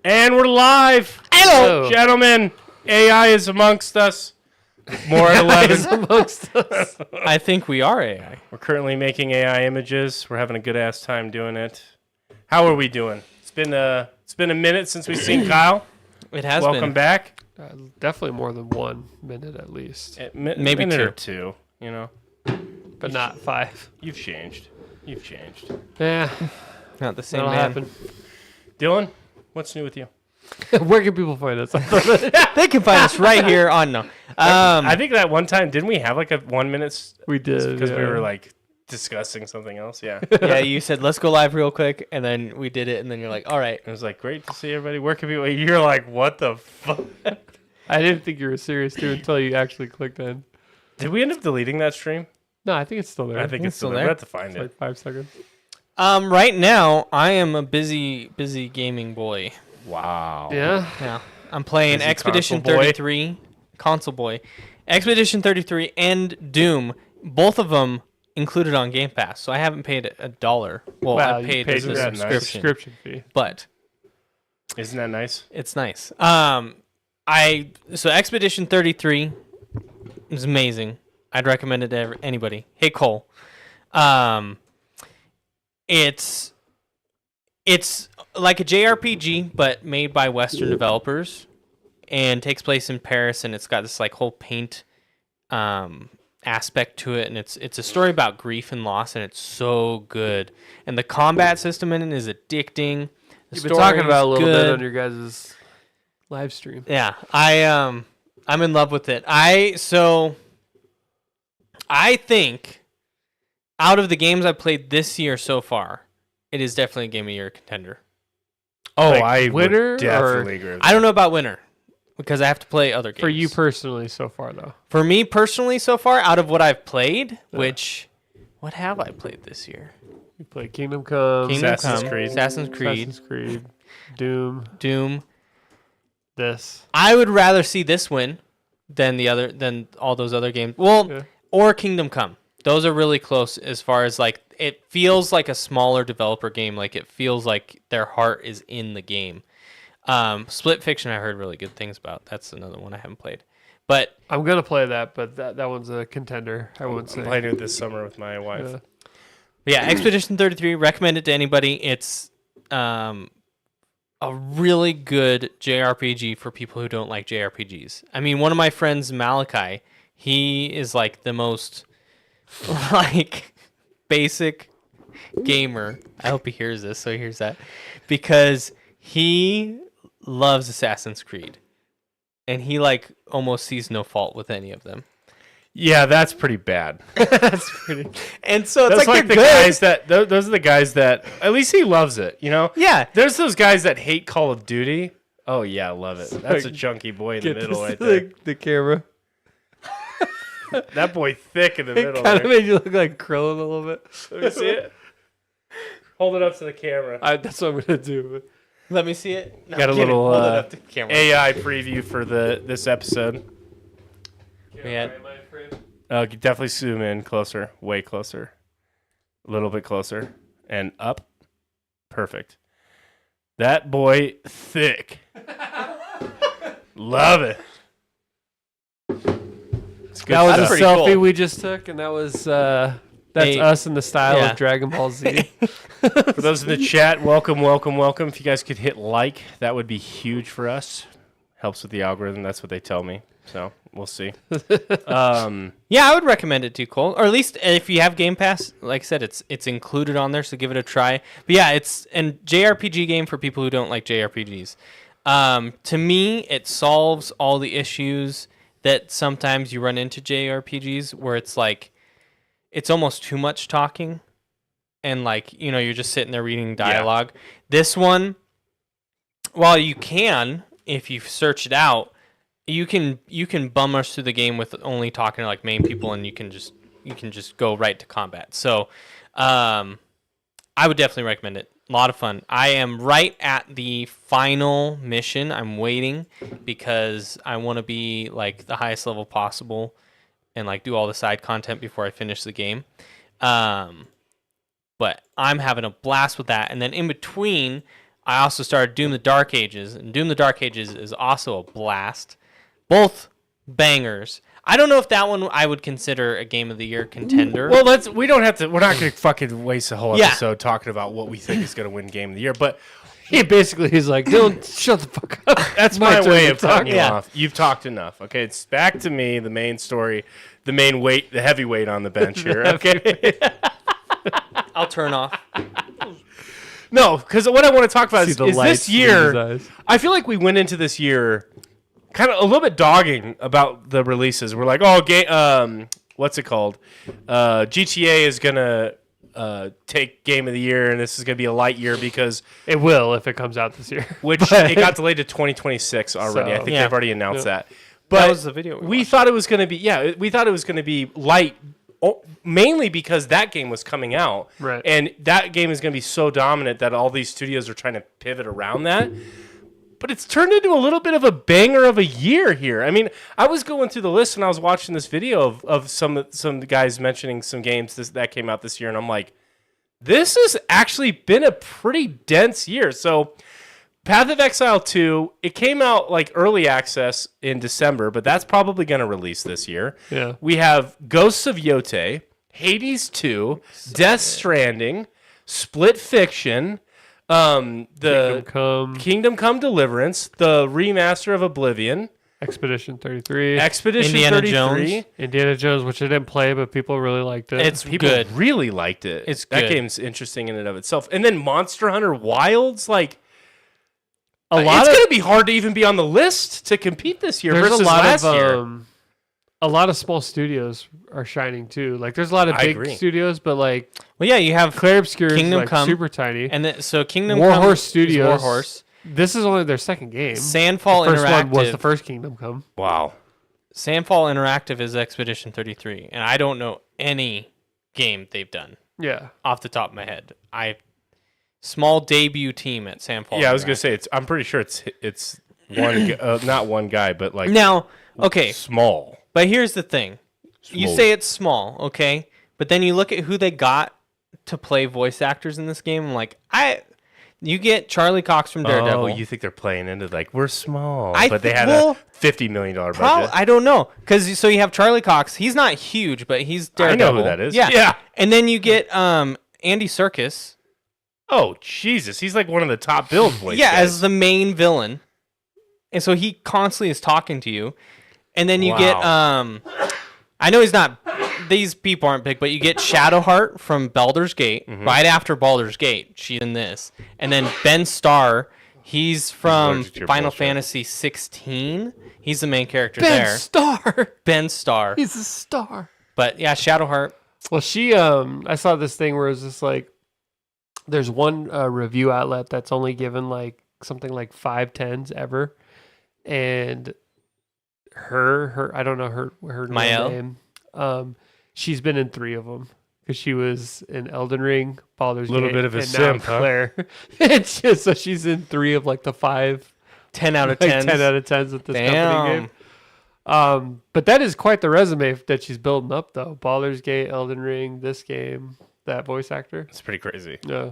And we're live. Hello, gentlemen. AI is amongst us. More at 11. amongst us. I think we are AI. We're currently making AI images. We're having a good ass time doing it. How are we doing? It's been a minute since we've seen Kyle. It has Welcome been. back. Definitely more than 1 minute at least, Maybe minute two. or two. You know, but not 5. you've changed. Yeah, Not the same that'll man. happen. Dylan, what's new with you? Where can people find us? They can find us right here on No. I think that one time didn't we have like a 1 minute We did because we were like discussing something else? Yeah. Yeah, you said let's go live real quick, and then we did it, and then you're like, all right. It was like great to see everybody. Where can people? You're like, what the fuck? I didn't think you were serious too until you actually clicked in. Did we end up deleting that stream? No, I think it's still there. I think it's still there. We have to find It's it. like 5 seconds. Right now I am a busy gaming boy. Wow. Yeah. Yeah, I'm playing Busy Expedition console boy. 33, console boy, Expedition 33, and Doom. Both of them included on Game Pass, so I haven't paid $1. Well, Wow, I you paid paid the that nice. subscription, Fee. but Isn't that nice? it's nice. So Expedition 33 is amazing. I'd recommend it to anybody. Hey Cole, it's like a JRPG but made by Western developers, and takes place in Paris, and it's got this like whole paint aspect to it, and it's a story about grief and loss, and it's so good. And the combat system in it is addicting. The You've been talking about it a little bit good. on your guys' live stream. Yeah, I'm in love with it. I think out of the games I've played this year so far, it is definitely a Game of the Year contender. Oh, Like I winner would or- definitely agree with I don't know about winner because I have to play other games. For you personally so far, though. For me personally so far, out of what I've played, Yeah. what have I played this year? You played Kingdom Come, Kingdom Assassin's Come, Creed. Assassin's Creed, Assassin's Creed, Doom, Doom. this. I would rather see this win than all those other games. Well, Yeah. or Kingdom Come. Those are really close as far as like it feels like a smaller developer game. Like it feels like their heart is in the game. Split Fiction, I heard really good things about. That's another one I haven't played. But I'm going to play that, but that one's a contender, I would say. I'm playing it this summer with my wife. Yeah. yeah, Expedition 33, recommend it to anybody. It's a really good JRPG for people who don't like JRPGs. I mean, one of my friends, Malachi, he is like the most like basic gamer. I hope he hears this, so he hears that. Because he loves Assassin's Creed. And he like almost sees no fault with any of them. Yeah, that's pretty bad. That's pretty. And so it's That's like like the they're good. guys that those are the guys that at least he loves it. You know. Yeah. There's those guys that hate Call of Duty. Oh yeah, love it. That's a Like, chunky boy in the Get middle this right there. the camera. That boy thick in the It middle. kind of There. made you look like Krillin a little bit. Let me see it. Hold it up to the camera. That's what I'm going to do. Let me see it. No, Got a I'm kidding. little, Hold it up to the camera. AI preview for this episode. We had- Definitely zoom in closer, way closer, a little bit closer, and up. Perfect. That boy thick. Love it. It's good That was stuff. a pretty selfie cool. we just took, and that was that's Hey, us in the style yeah. of Dragon Ball Z. For those in the chat, welcome. If you guys could hit like, that would be huge for us. Helps with the algorithm. That's what they tell me. So we'll see. Yeah, I would recommend it too, Cole. Or at least if you have Game Pass, like I said, it's included on there, so give it a try. But yeah, it's a JRPG game for people who don't like JRPGs. To me, it solves all the issues that sometimes you run into JRPGs, where it's like it's almost too much talking, and like you're just sitting there reading dialogue. This one, while you can, if you search it out, you can bum rush through the game with only talking to like main people, and you can just go right to combat. So, I would definitely recommend it. A lot of fun. I am right at the final mission. I'm waiting because I want to be like the highest level possible and like do all the side content before I finish the game. But I'm having a blast with that. And then in between, I also started Doom: The Dark Ages, and Doom: The Dark Ages is also a blast. Both bangers. I don't know if that one I would consider a Game of the Year contender. Well, we don't have to. We're not going to fucking waste a whole Yeah. episode talking about what we think is going to win Game of the Year. But He basically he's like, Dylan, shut the fuck up. that's My my turn way to of cutting you talk. Yeah. off. You've talked enough. Okay, it's back to me. The main story, the main weight, the heavyweight on the bench here. Okay. I'll turn off. No, because what I want to talk about See is the this lights in year. his eyes. I feel like we went into this year kind of a little bit dogging about the releases. We're like, oh, what's it called? GTA is gonna take Game of the Year, and this is gonna be a light year because It will if it comes out this year. which it got delayed to 2026 already. I So- think Yeah. they've already announced that. That But was the video we we watched. thought it was gonna be we thought it was gonna be light. Mainly because that game was coming out, Right. and that game is going to be so dominant that all these studios are trying to pivot around that. But it's turned into a little bit of a banger of a year here. I mean, I was going through the list and I was watching this video of some guys mentioning some games that came out this year, and I'm like, this has actually been a pretty dense year. So, Path of Exile 2, it came out like early access in December, but that's probably going to release this year. Yeah. We have Ghosts of Yote, Hades 2, Death Stranding, Split Fiction, the Kingdom Come Deliverance, the remaster of Oblivion, Expedition 33. Expedition Indiana 33. Jones. Indiana Jones, which I didn't play, but people really liked it. It's People good. really liked it. It's that good. game's interesting in and of itself. And then Monster Hunter Wilds, like a lot it's of going to be hard to even be on the list to compete this year there's versus a lot last of year. a lot of small studios are shining too. Like there's a lot of I big agree. studios, but like Well, yeah, you have Claire Obscure is Kingdom like Come, super tiny. and then, so Kingdom Warhorse Come is Studios. Warhorse. This is only their second game. Sandfall First Interactive. one was the first Kingdom Come. Wow. Sandfall Interactive is Expedition 33, and I don't know any game they've done Yeah. off the top of my head. Small debut team at Sandfall. Yeah, I was going Interactive. to say I'm pretty sure it's one not one guy, but like Now, okay, small. but here's the thing. You Small. say it's small, okay? But then you look at who they got to play voice actors in this game. I'm like, you get Charlie Cox from Daredevil. Oh, you think they're playing into like we're small, I but they thi- had well, a $50 million budget. I don't know, because so you have Charlie Cox. He's not huge, but he's I Daredevil. know who that is. Yeah, Yeah. And then you get Andy Serkis. Oh Jesus, he's like one of the top build voice. Yeah, guys. as the main villain, and so he constantly is talking to you. And then you get I know he's not. These people aren't big, but you get Shadowheart from Baldur's Gate right after Baldur's Gate. She's in this, and then Ben Starr. He's from allergic to your Final bullshit. Fantasy 16. He's the main character there. Star. Ben Starr. He's a star. But yeah, Shadowheart. Well, I saw this thing where it's just like, there's one review outlet that's only given like something like 5 10s ever, and her I don't know her real Mael? name. She's been in 3 of them because she was in Elden Ring, Baldur's Little Gate, bit of a and now simp, huh? Claire. It's just, so she's in 3 of like the 5, 10 out of like 10. 10 out of 10s that this company Damn. gave. But that is quite the resume that she's building up, though. Baldur's Gate, Elden Ring, this game, that voice actor. It's pretty crazy. Yeah.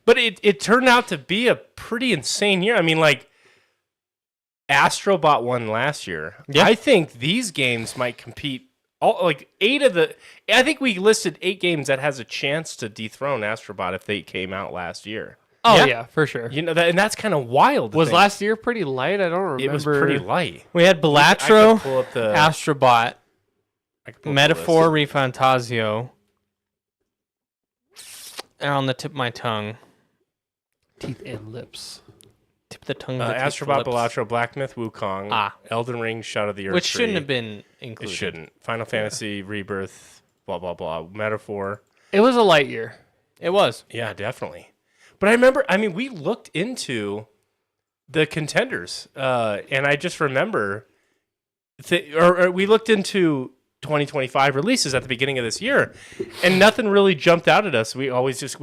But it turned out to be a pretty insane year. I mean, like Astrobot won last year. Yeah. I think these games might compete. Like 8 of the, I think we listed 8 games that has a chance to dethrone Astrobot if they came out last year. Oh, Yeah. yeah, for sure. You know, and that's kind of wild. to Was think. last year pretty light? I don't remember. It was pretty light. We had I Balatro, could pull up the Astrobot, I could pull up the Metaphor, list. Refantasio. They're on the tip of my tongue. Teeth and lips. Tip of the tongue. of the tip Astrobot, lips. Balatro, Black Myth, Wukong, Ah. Elden Ring, Shadow of the Earth Which shouldn't Tree. have been It included. shouldn't. Final Fantasy, Rebirth, blah, blah, blah. Metaphor. It was a light year. It was. Yeah, definitely. But I remember, I mean, we looked into the contenders, and I just remember, or we looked into 2025 releases at the beginning of this year, and nothing really jumped out at us. We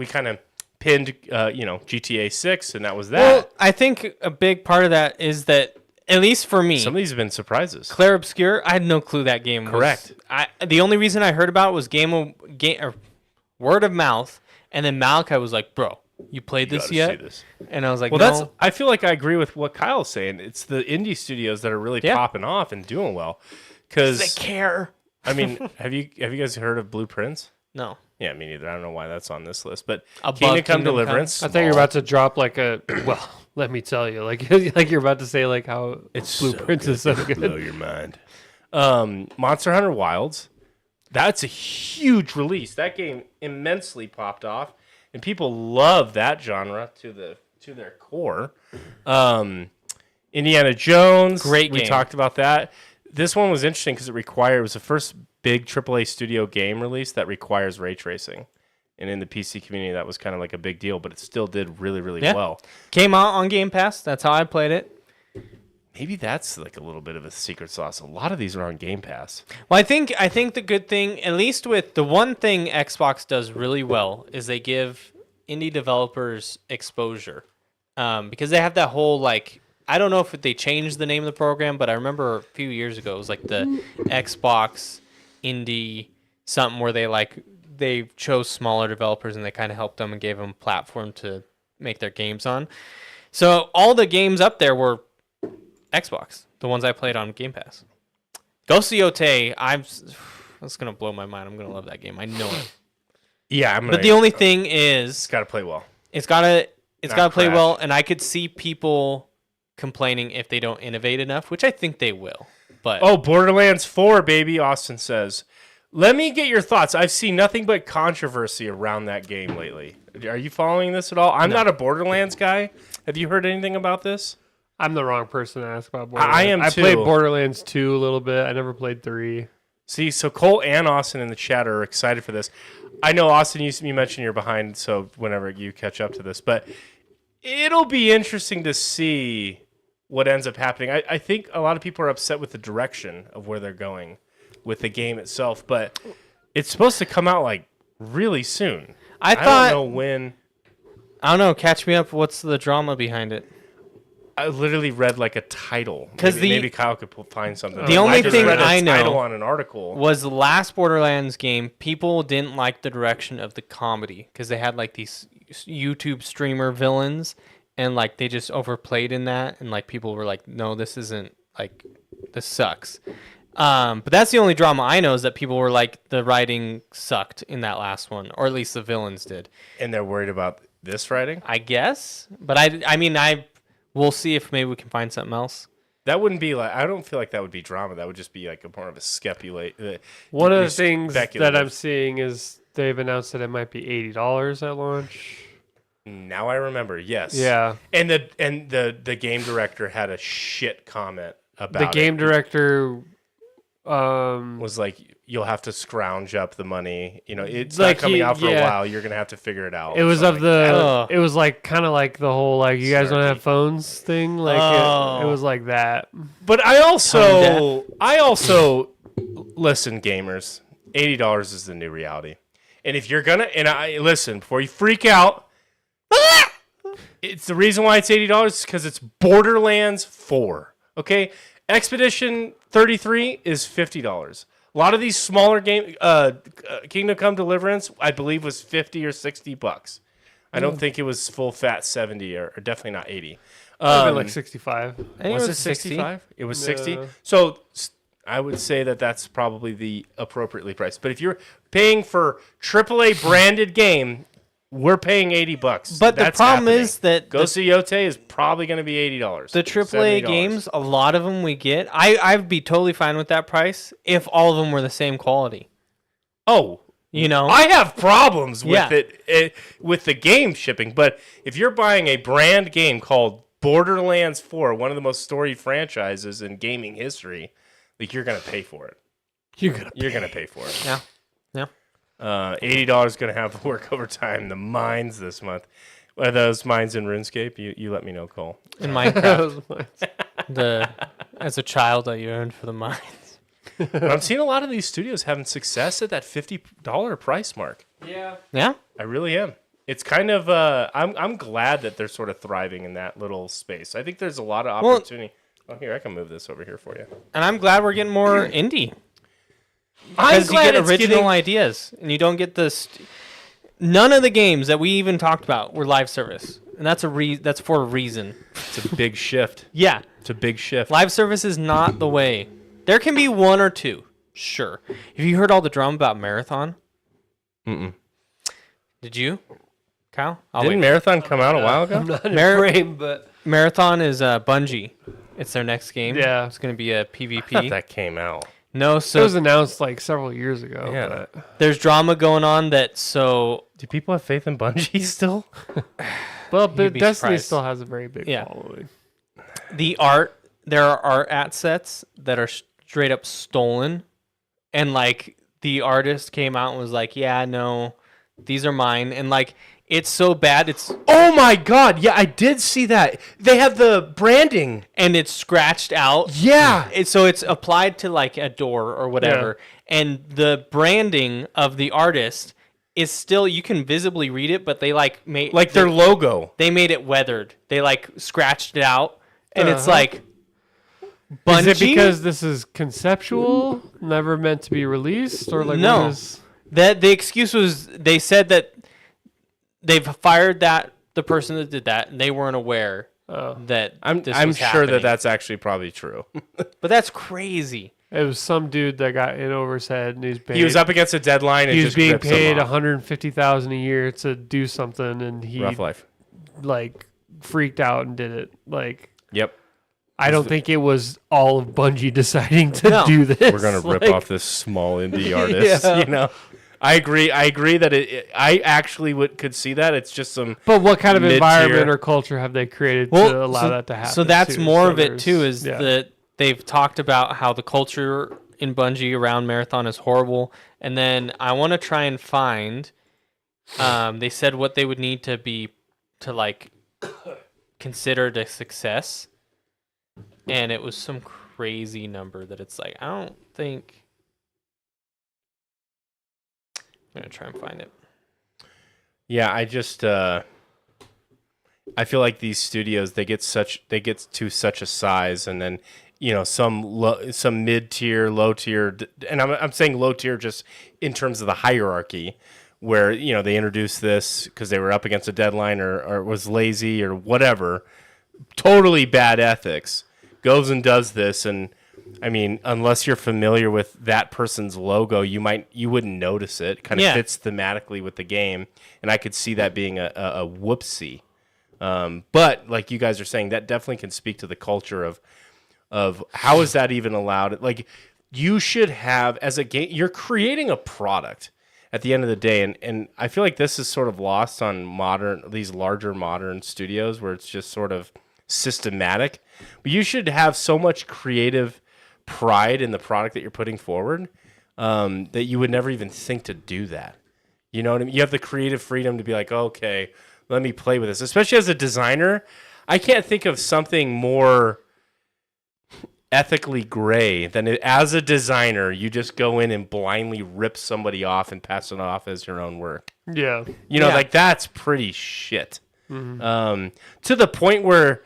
kind of pinned, GTA 6, and that was that. Well, I think a big part of that is that, at least for me, Some of these have been surprises. Claire Obscure, I had no clue that game was. Correct. The only reason I heard about it was game or word of mouth, and then Malachi was like, "Bro, You played this Gotta yet? see this. And I was like, Well, no. I feel like I agree with what Kyle's saying. It's the indie studios that are really Yeah. popping off and doing well. Because care. I mean, have you guys heard of Blueprints? No. Yeah, me neither. I don't know why that's on this list, but Above Kingdom Come Kingdom Deliverance. I thought you were about to drop like a. Well, let me tell you, like you're about to say like how It's Blueprints is so good. Blow your mind. Monster Hunter Wilds. That's a huge release. That game immensely popped off, and people love that genre to their core. Indiana Jones. Great We game. talked about that. This one was interesting because it was the first big AAA studio game release that requires ray tracing. And in the PC community, that was kind of like a big deal, but it still did really, really Yeah. well. Came out on Game Pass. That's how I played it. Maybe that's like a little bit of a secret sauce. A lot of these are on Game Pass. Well, I think the good thing, at least with the one thing Xbox does really well, is they give indie developers exposure, because they have that whole like, I don't know if they changed the name of the program, but I remember a few years ago it was like the Xbox indie something where they chose smaller developers and they kind of helped them and gave them a platform to make their games on. So all the games up there were Xbox, the ones I played on Game Pass. Ghost of Yotei, that's gonna blow my mind. I'm gonna love that game. I know it. Yeah, But the only thing is, it's got to play well. it's gotta play crash. well, and I could see people complaining if they don't innovate enough, which I think they will. But Oh, Borderlands 4, baby, Austin says. Let me get your thoughts. I've seen nothing but controversy around that game lately. Are you following this at all? I'm not a Borderlands guy. Have you heard anything about this? I'm the wrong person to ask about Borderlands. I am I played too. Borderlands 2 a little bit. I never played 3. See, so Cole and Austin in the chat are excited for this. I know, Austin, you mentioned you're behind, so whenever you catch up to this. But it'll be interesting to see what ends up happening. I think a lot of people are upset with the direction of where they're going with the game itself. But it's supposed to come out, like, really soon. I don't thought, know when. I don't know. Catch me up. What's the drama behind it? I literally read, like, a title. 'Cause Maybe Kyle could find something. The only I just thing read a I know title on an article. Was the last Borderlands game, people didn't like the direction of the comedy because they had like these YouTube streamer villains and like they just overplayed in that, and like people were like, no, this isn't, like, this sucks. But that's the only drama I know, is that people were like, the writing sucked in that last one, or at least the villains did, And they're worried about this writing? I guess. But I mean, we'll see if maybe we can find something else. That wouldn't be like. I don't feel like that would be drama. That would just be like a more of a speculate. One of the It's things that speculative. I'm seeing is they've announced that it might be $80 at launch. Now I remember. Yes. Yeah. And the game director had a shit comment about The game it. director Was like, you'll have to scrounge up the money. You know, it's Like not coming he- out for a yeah. while. You're gonna have to figure it out. it was Something of like that. the Oh. it was like kind of like the whole like you guys don't Snarky. have phones thing, like it Oh. was like that. But I also listen, gamers. $80 is the new reality. And if you're gonna, and I listen before you freak out. It's the reason why it's $80 because it's Borderlands 4. Okay, Expedition 33 is $50. A lot of these smaller game, Kingdom Come Deliverance, I believe was $50 or $60. I don't think it was full fat 70 or definitely not 80. Maybe like 65. I think Was it it 65? It was 60. Yeah. So I would say that that's probably the appropriately priced. But if you're paying for AAA branded game, we're paying $80. But the That's problem happening. is that Ghost of Yotei is probably going to be $80. the AAA $70. games, a lot of them we get, I'd be totally fine with that price if all of them were the same quality. Oh, You know? I have problems with Yeah. it with the game shipping. But if you're buying a brand game called Borderlands 4, one of the most storied franchises in gaming history, like, you're going to pay for it. You're gonna pay for it. Yeah. Yeah. $80 going to have work overtime. The mines this month. Are those mines in RuneScape? You let me know, Cole. In Minecraft, as a child, I yearned for the mines. But I'm seeing a lot of these studios having success at that $50 price mark. Yeah. I really am. It's kind of I'm glad that they're sort of thriving in that little space. I think there's a lot of Well- opportunity. Oh, here, I can move this over here for you. And I'm glad we're getting more indie. I'm Because you get it's original getting- ideas, and you don't get None of the games that we even talked about were live service, and that's that's for a reason. It's a big shift. Yeah, It's a big shift. live service is not the way. There can be one or two, sure. Have you heard all the drama about Marathon? Mm-mm. Did you, Kyle? I'll Didn't wait. Marathon come out a while ago? I'm not in Mar- frame, but Marathon is Bungie. It's their next game. Yeah. It's going to be a I thought PvP. that came out. No, it so was announced like several years ago. Yeah. But, there's drama going on that so Do people have faith in Bungie still? well, You'd but be Destiny surprised. still has a very big Yeah. following. the art, there are art assets that are straight up stolen, and like the artist came out and was like, yeah, no, these are mine, and like it's so bad, it's Oh my god! Yeah, I did see that. They have the branding. and it's scratched out. Yeah. So it's applied to like a door or whatever, and the branding of the artist is still, you can visibly read it, but they like made Like their logo. they made it weathered. They like scratched it out, and it's Uh-huh. like Bungie. Is it because this is conceptual, never meant to be released, or like No. what is? that the excuse was they said that they've fired the person that did that, and they weren't aware Oh, that I'm this I'm was sure happening. that that's actually probably true. But that's crazy. it was some dude that got in over his head, and He was up against a deadline and He was just being ripped him paid off. $150,000 a year to do something, and he Rough life. like freaked out and did it. Like Yep. I don't think it was all of Bungie deciding to No. do this. We're gonna rip Like, off this small indie artist. Yeah. You know. I agree that I actually could see that. It's just some. But what kind of mid-tier. environment or culture have they created to allow that to happen? So that's too? more So of it there's- too, is yeah. that they've talked about how the culture in Bungie around Marathon is horrible. And then I want to try and find, they said what they would need to like considered a success. And it was some crazy number that it's like, I don't think. I'm going to try and find it. Yeah, I just. I feel like these studios they get to such a size, and then some mid tier, low tier, and I'm saying low tier just in terms of the hierarchy, where they introduced this because they were up against a deadline or was lazy or whatever, totally bad ethics, goes and does this, and I mean, unless you're familiar with that person's logo, you wouldn't notice it. Kind of Yeah. fits thematically with the game, and I could see that being a whoopsie. But like you guys are saying, that definitely can speak to the culture of how is that even allowed? Like you should have as a game, you're creating a product at the end of the day, and I feel like this is sort of lost on these larger modern studios where it's just sort of systematic. But you should have so much creative pride in the product that you're putting forward that you would never even think to do that. You know what I mean? You have the creative freedom to be like, okay, let me play with this. Especially as a designer, I can't think of something more ethically gray than as a designer, you just go in and blindly rip somebody off and pass it off as your own work. Yeah. Yeah. Like that's pretty shit. To the point where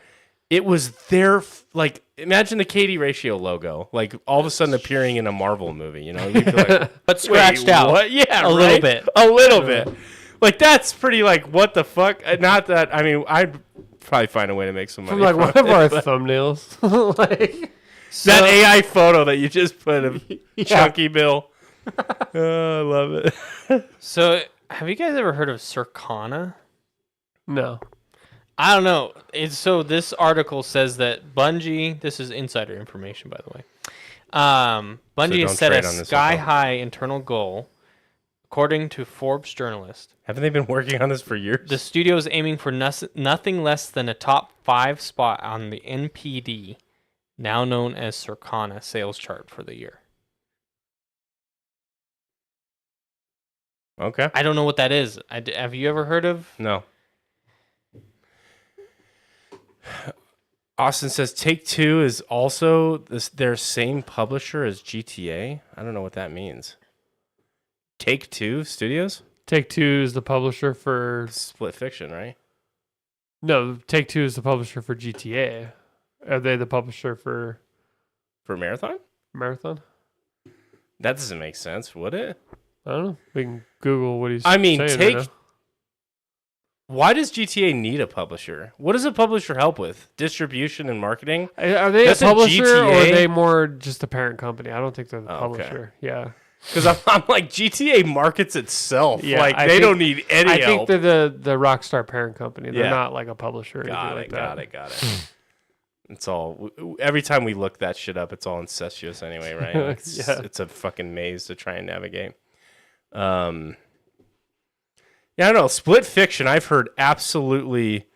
it was there, like imagine the KD ratio logo, like all of a sudden appearing in a Marvel movie. You'd be like, But scratched out. What? Yeah, A little bit. A little bit. Like that's pretty. Like what the fuck? Not that. I mean, I'd probably find a way to make some money. From like from one of it, our but thumbnails. Like that AI photo that you just put of Yeah. Chunky Bill. Oh, I love it. So have you guys ever heard of Circana? no. I don't know. So this article says that Bungie, this is insider information, by the way. Bungie don't has set a trade on this sky info. high internal goal, according to Forbes journalist. Haven't they been working on this for years? The studio is aiming for nothing less than a top 5 spot on the NPD, now known as Circana sales chart for the year. Okay. I don't know what that is. Have you ever heard of? No. Austin says Take-Two is also their same publisher as GTA. I don't know what that means. Take-Two Studios? Take-Two is the publisher for Split Fiction, right? no. Take-Two is the publisher for GTA. Are they the publisher for For Marathon? Marathon? That doesn't make sense, would it? I don't know. We can Google what he's. I mean, saying right now. Why does GTA need a publisher? What does a publisher help with? Distribution and marketing? Are they That's a a publisher or are GTA? they more just a parent company? I don't think they're the Oh, okay. publisher. Yeah. Because I'm like, GTA markets itself. Yeah, like, I they think- don't need any I think help. they're the Rockstar parent company. They're Yeah. not like a publisher or Got anything it, like that. got it. It's all, every time we look that shit up, it's all incestuous anyway, right? Like, Yeah. It's a fucking maze to try and navigate. Yeah, I don't know. Split Fiction, I've heard absolutely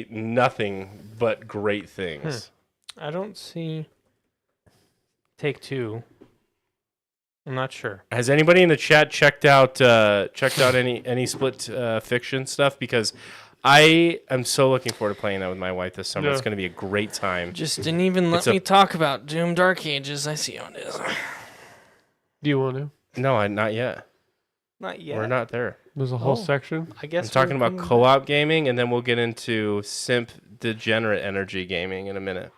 nothing but great things. I don't see Take-Two. I'm not sure. Has anybody in the chat checked out any Split Fiction stuff? Because I am so looking forward to playing that with my wife this summer. Yeah. It's going to be a great time. Just didn't even let It's a- me talk about Doom Dark Ages. I see how it is. Do you want to? No, not yet. Not yet. We're not there. There's a whole Oh. section. I guess I'm talking we're about coming co-op gaming, and then we'll get into simp degenerate energy gaming in a minute.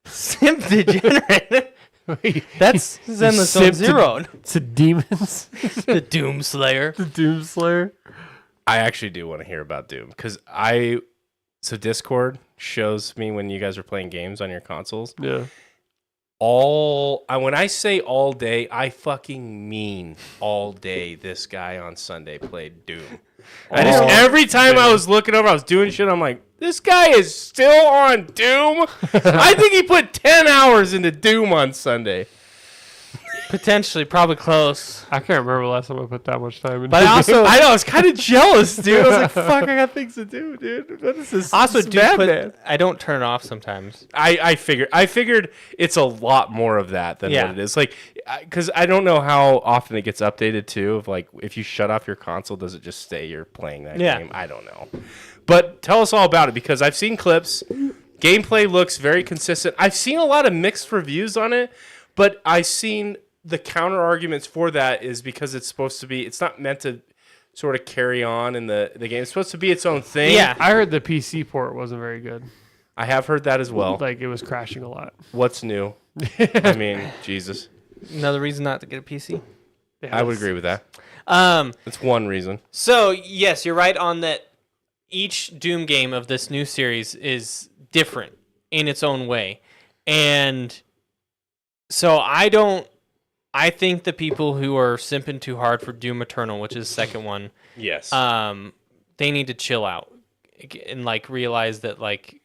back. Simp Degenerate. Wait, That's Zenless Zone Simp Zero. it's a demons. The Doom Slayer. The Doom Slayer. I actually do want to hear about Doom because so Discord shows me when you guys are playing games on your consoles. Yeah. When I say all day, I fucking mean all day. This guy on Sunday played Doom. Every time I was looking over, I was doing shit. I'm like, this guy is still on Doom. I think he put 10 hours into Doom on Sunday. Potentially, probably close. I can't remember the last time I put that much time in. But I also, I know, I was kind of jealous, dude. I was like, fuck, I got things to do, dude. What is this? also this do madman? I don't turn it off sometimes. I figured it's a lot more of that than Yeah. what it is. Like, because I don't know how often it gets updated too. Of like, if you shut off your console, does it just stay you're playing that Yeah. game? I don't know. But tell us all about it because I've seen clips. Gameplay looks very consistent. I've seen a lot of mixed reviews on it, but I've seen the counter arguments for that is because it's supposed to be. It's not meant to sort of carry on in the game. It's supposed to be its own thing. Yeah. I heard the PC port wasn't very good. I have heard that as well. Like it was crashing a lot. What's new? I mean, Jesus. Another reason not to get a PC. Yeah, I would agree with that. Um. That's one reason. So yes, you're right on that. Each Doom game of this new series is different in its own way, and so I think the people who are simping too hard for Doom Eternal, which is the second one, Yes. they need to chill out and like realize that like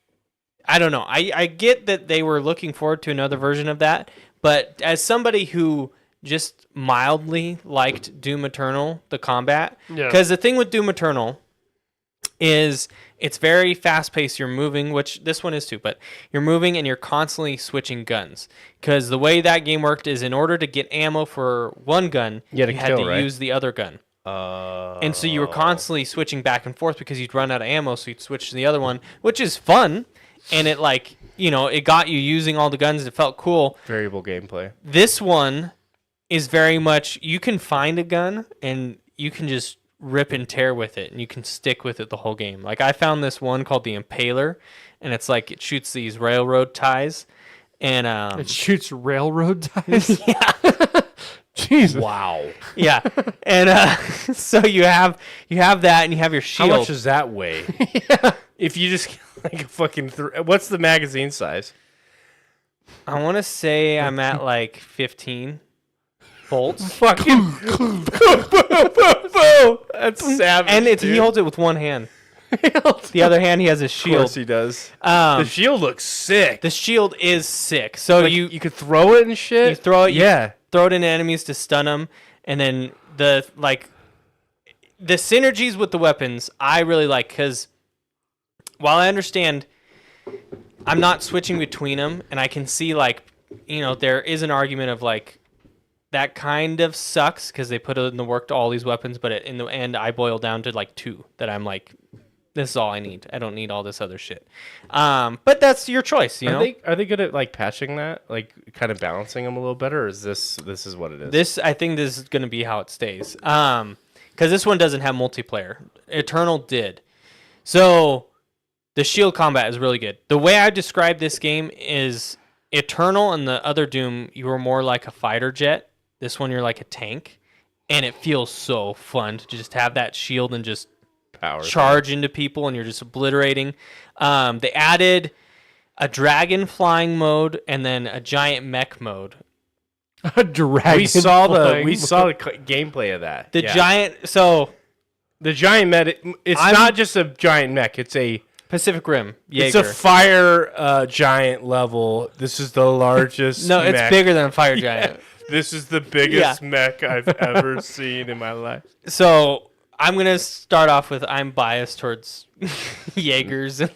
I don't know. I get that they were looking forward to another version of that, but as somebody who just mildly liked Doom Eternal, the combat, Yeah. because the thing with Doom Eternal is it's very fast paced. You're moving, which this one is too, but you're moving and you're constantly switching guns. Because the way that game worked is in order to get ammo for one gun, You had to had kill, to right? use the other gun. And so you were constantly switching back and forth because you'd run out of ammo, so you'd switch to the other one, which is fun. And it like, it got you using all the guns. It felt cool. variable gameplay. This one is very much, you can find a gun and you can just rip and tear with it and you can stick with it the whole game. Like I found this one called the Impaler, and it's like it shoots these railroad ties and It shoots railroad ties. Yeah. Jesus. Wow. yeah. And so you have that and you have your How shield. much does that weigh? If you just like a fucking what's the magazine size? I want to say I'm at like 15 bolts. Fucking That's savage. And he dude. holds it with one hand. The other hand he has his Of course shield. he does. Um, The shield looks sick. the shield is sick. So Like, you you could throw it and shit. you throw it, you Yeah. throw it into enemies to stun them, and then the synergies with the weapons I really like because while I understand I'm not switching between them, and I can see there is an argument of like that kind of sucks because they put in the work to all these weapons, but in the end I boil down to like 2 that I'm like, this is all I need. I don't need all this other shit. But that's your choice, you know. Are they good at like patching that, like kind of balancing them a little better, or is this is what it is? I think this is going to be how it stays. Because this one doesn't have multiplayer. Eternal did. So the shield combat is really good. The way I describe this game is Eternal and the other Doom, you were more like a fighter jet. This one, you're like a tank. and it feels so fun to just have that shield and just Power charge into people, and you're just obliterating. They added a dragon flying mode and then a giant mech mode. A dragon. We saw the flying gameplay of that. The Yeah. giant, so the giant mech. It's not just a giant mech. It's a Jaeger. fire giant level. This is the largest. No, it's mech. bigger than a fire giant. This is the biggest mech I've ever seen in my life. So I'm gonna start off with I'm biased towards Jaegers and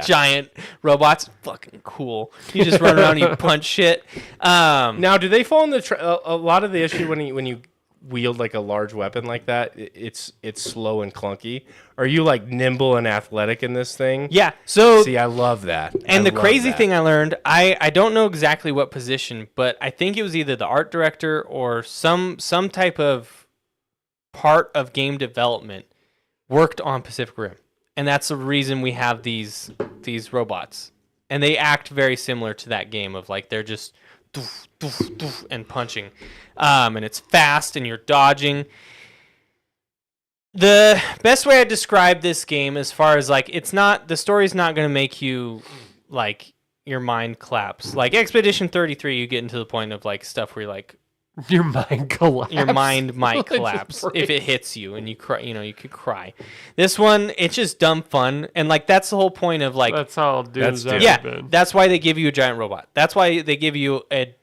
giant robots. Fucking cool. You just run around, and you punch shit. Now, do they fall in the a lot of the issue when you wield like a large weapon like that? It's slow and clunky. Are you like nimble and athletic in this thing? Yeah. So See, I love that. and I the love crazy that. thing I learned, I don't know exactly what position, but I think it was either the art director or some type of part of game development worked on Pacific Rim. And that's the reason we have these robots. And they act very similar to that game of like they're just doof, doof, doof, and punching. And it's fast and you're dodging. The best way I describe this game as far as like the story's not going to make you like your mind collapse. Like Expedition 33, you get into the point of like stuff where you're like, Your mind collapses. your mind might Like, collapse right. if it hits you and you cry. You could cry. This one, it's just dumb fun, and like that's the whole point of like, That's all Doom's ever yeah, been. that's why they give you a giant robot. That's why they give you a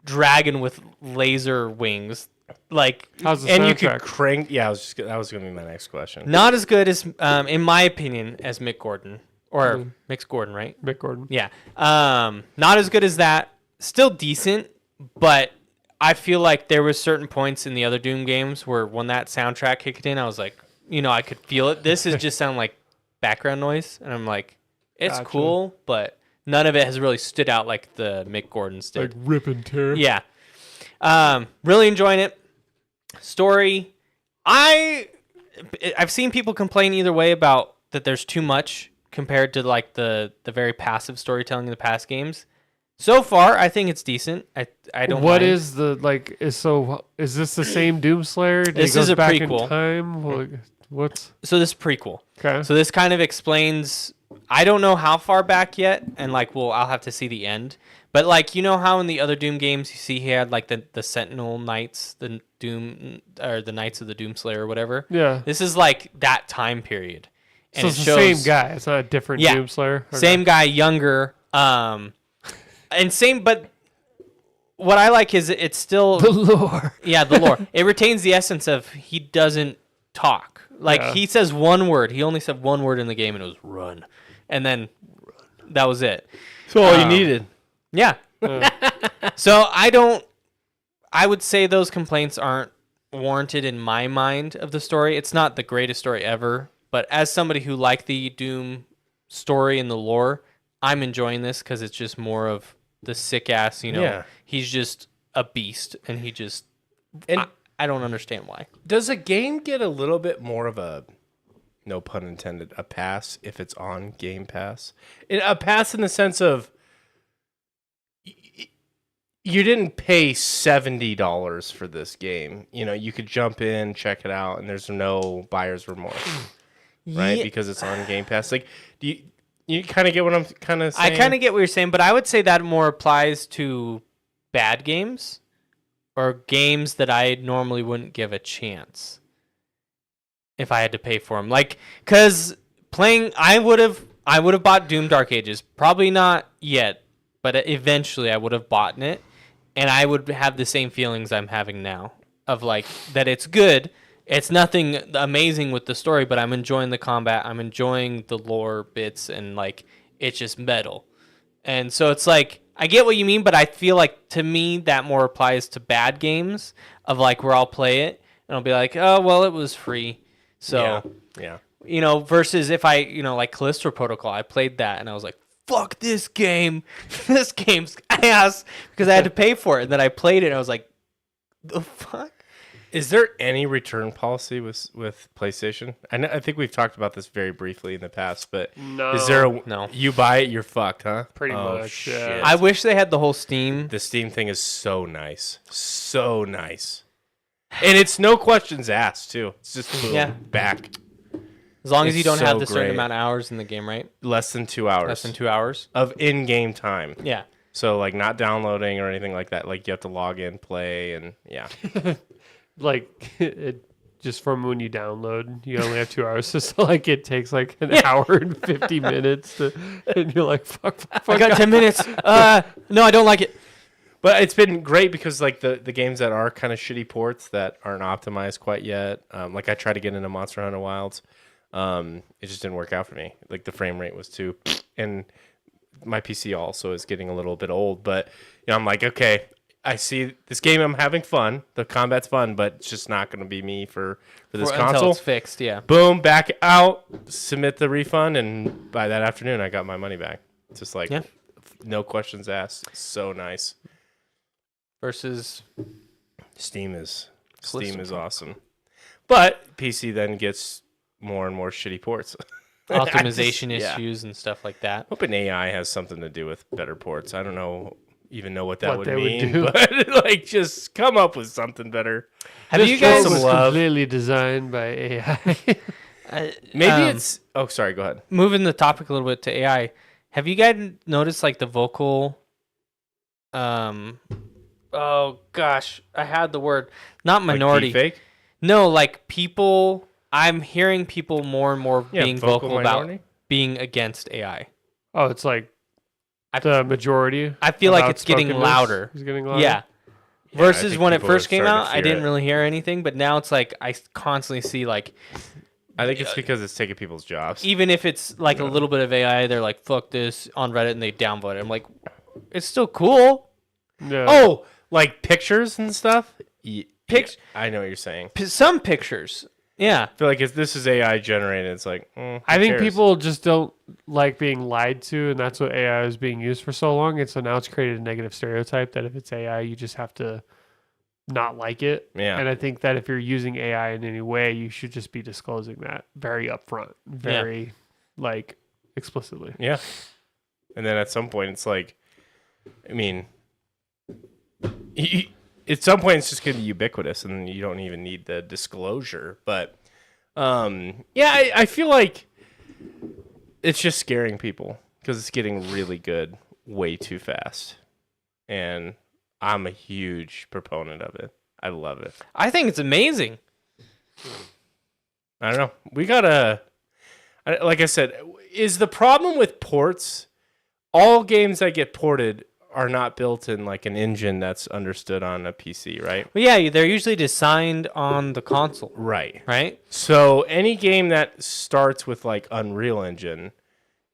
dragon with laser wings. Like, How's the And you soundtrack? could crank. Yeah, that was going to be my next question. not as good as, in my opinion, as Mick Gordon or Mick Gordon, right? Mick Gordon. Yeah. Not as good as that. Still decent, but I feel like there was certain points in the other Doom games where when that soundtrack kicked in, I was like, I could feel it. This is just sound like background noise, and I'm like, it's Gotcha. cool, but none of it has really stood out like the Mick Gordon's did. Like rip and tear. Yeah. Really enjoying it. Story. I've seen people complain either way about that there's too much compared to like the very passive storytelling in the past games. So far, I think it's decent. I don't. What mind. is the like? Is this the same Doomslayer? Did This it is goes a back prequel. in time. What's So this is prequel. okay? So this kind of explains. I don't know how far back yet, and like, I'll have to see the end. But like, how in the other Doom games, you see he had like the Sentinel Knights, the Doom or the Knights of the Doomslayer or whatever. Yeah. This is like that time period, and So it it's the shows same guy. It's not a different Yeah. Doomslayer. Okay. same guy, younger, and same. But what I like is it's still The lore. yeah, the lore. It retains the essence of he doesn't talk. Like Yeah. he says one word. He only said one word in the game, and it was run, and then that was it. So all you Um, needed. Yeah. So I would say those complaints aren't warranted in my mind of the story. It's not the greatest story ever, but as somebody who liked the Doom story and the lore, I'm enjoying this because it's just more of the sick ass, Yeah. he's just a beast and he just, And I don't understand why. does a game get a little bit more of a, no pun intended, a pass if it's on Game Pass? A pass in the sense of you didn't pay $70 for this game. You could jump in, check it out, and there's no buyer's remorse, right? Yeah. Because it's on Game Pass. Like, do you kind of get what I'm kind of I saying? kind of get what you're saying, but I would say that more applies to bad games or games that I normally wouldn't give a chance if I had to pay for them. Like, cause I would have bought Doom Dark Ages. Probably not yet, but eventually I would have bought it, and I would have the same feelings I'm having now of like that it's good. It's nothing amazing with the story, but I'm enjoying the combat. I'm enjoying the lore bits, and like it's just metal. And so it's like I get what you mean, but I feel like to me that more applies to bad games of like where I'll play it and I'll be like, oh well, it was free, so yeah. versus if I like Callisto Protocol, I played that and I was like, fuck this game, this game's ass because I had to pay for it. And then I played it and I was like, the fuck. Is there any return policy with PlayStation? I think we've talked about this very briefly in the past, but No. is there a No. You buy it, you're fucked, huh? Pretty Oh, much, shit. yeah. I wish they had the whole Steam. The Steam thing is so nice, so nice. And it's no questions asked, too. It's just boom, Yeah. back. As long as It's you don't have so the certain great. amount of hours in the game, right? Less than 2 hours. Less than 2 hours. Of in-game time. Yeah. So, like, not downloading or anything like that. Like, you have to log in, play, and yeah. Like it just from when you download, you only have 2 hours. So like it takes like an hour and 50 minutes to, and you're like, fuck. I got 10 minutes. No, I don't like it. But it's been great because, like, the games that are kind of shitty ports that aren't optimized quite yet, like, I tried to get into Monster Hunter Wilds. It just didn't work out for me. Like, the frame rate was too... And my PC also is getting a little bit old. But, you know, I'm like, okay, I see this game, I'm having fun. The combat's fun, but it's just not going to be me for this Until console. it's fixed, yeah. Boom, back out, submit the refund, and by that afternoon, I got my money back. It's just like, Yeah. no questions asked. So nice. Versus Steam is Exclusive. awesome. But PC then gets more and more shitty ports. optimization Yeah. issues and stuff like that. Hoping AI has something to do with better ports. I don't even know what that What would they would mean, do. but like just come up with something better. Have This you show guys... some was love. completely designed by AI. Maybe it's oh sorry, go ahead. moving the topic a little bit to AI. Have you guys noticed like the vocal oh gosh, I had the word. Not minority. Like deepfake? No, like people I'm hearing people more and more Yeah, being vocal vocal about minority? being against AI. Oh, it's like the majority. I feel like of it's getting outspokenness louder. is getting louder. Yeah. I Versus think when it people are first came starting to out, I fear didn't it. really hear anything, but now it's like I constantly see like I think it's because it's taking people's jobs. even if it's like a little bit of AI, they're like fuck this on Reddit and they downvote it. I'm like it's still cool. Yeah. Oh, like pictures and stuff? Pics- I know what you're saying. Some pictures. Yeah. I feel like if this is AI generated, it's like, who I think cares? people just don't like being lied to, and that's what AI is being used for so long. And so now it's created a negative stereotype that if it's AI, you just have to not like it. Yeah. And I think that if you're using AI in any way, you should just be disclosing that very upfront, very like explicitly. Yeah. And then at some point, it's like, I mean, at some point, it's just going to be ubiquitous, and you don't even need the disclosure. But yeah, I feel like it's just scaring people because it's getting really good way too fast. And I'm a huge proponent of it. I love it. I think it's amazing. I don't know. We gotta, like I said, is the problem with ports? All games that get ported are not built in like an engine that's understood on a PC, right? But yeah, they're usually designed on the console, Right. right? So any game that starts with like Unreal Engine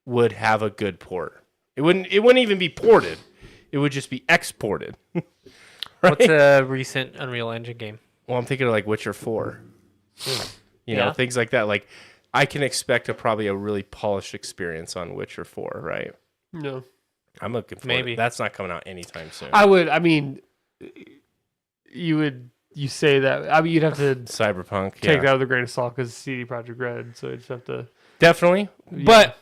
would have a good port. It wouldn't even be ported. It would just be exported. What's a recent Unreal Engine game? Well, I'm thinking of like Witcher 4. You know, Yeah. things like that. Like I can expect probably a really polished experience on Witcher 4, right? No. I'm looking for Maybe. it. That's not coming out anytime soon. I mean, you say that. I mean, you'd have to Cyberpunk, take yeah. that with a grain of salt because CD Projekt Red, so you just have to. Definitely. Yeah. But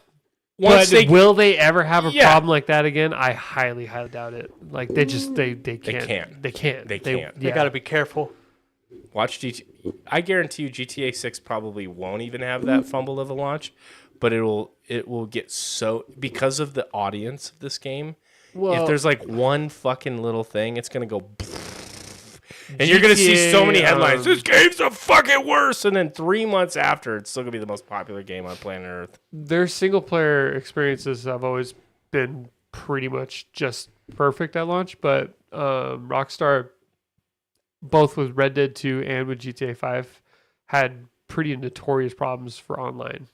once But will they ever have a Yeah. problem like that again? I highly doubt it. Like they can't. They can't. They can't. They can't. Yeah. They got to be careful. watch I guarantee you GTA 6 probably won't even have that fumble of a launch, but it will get so because of the audience of this game. Well, If there's like one fucking little thing, it's gonna go and you're gonna see so many headlines. This game's the fucking worst, and then 3 months after, it's still gonna be the most popular game on planet Earth. their single player experiences have always been pretty much just perfect at launch, but Rockstar, both with Red Dead 2 and with GTA 5, had pretty notorious problems for online.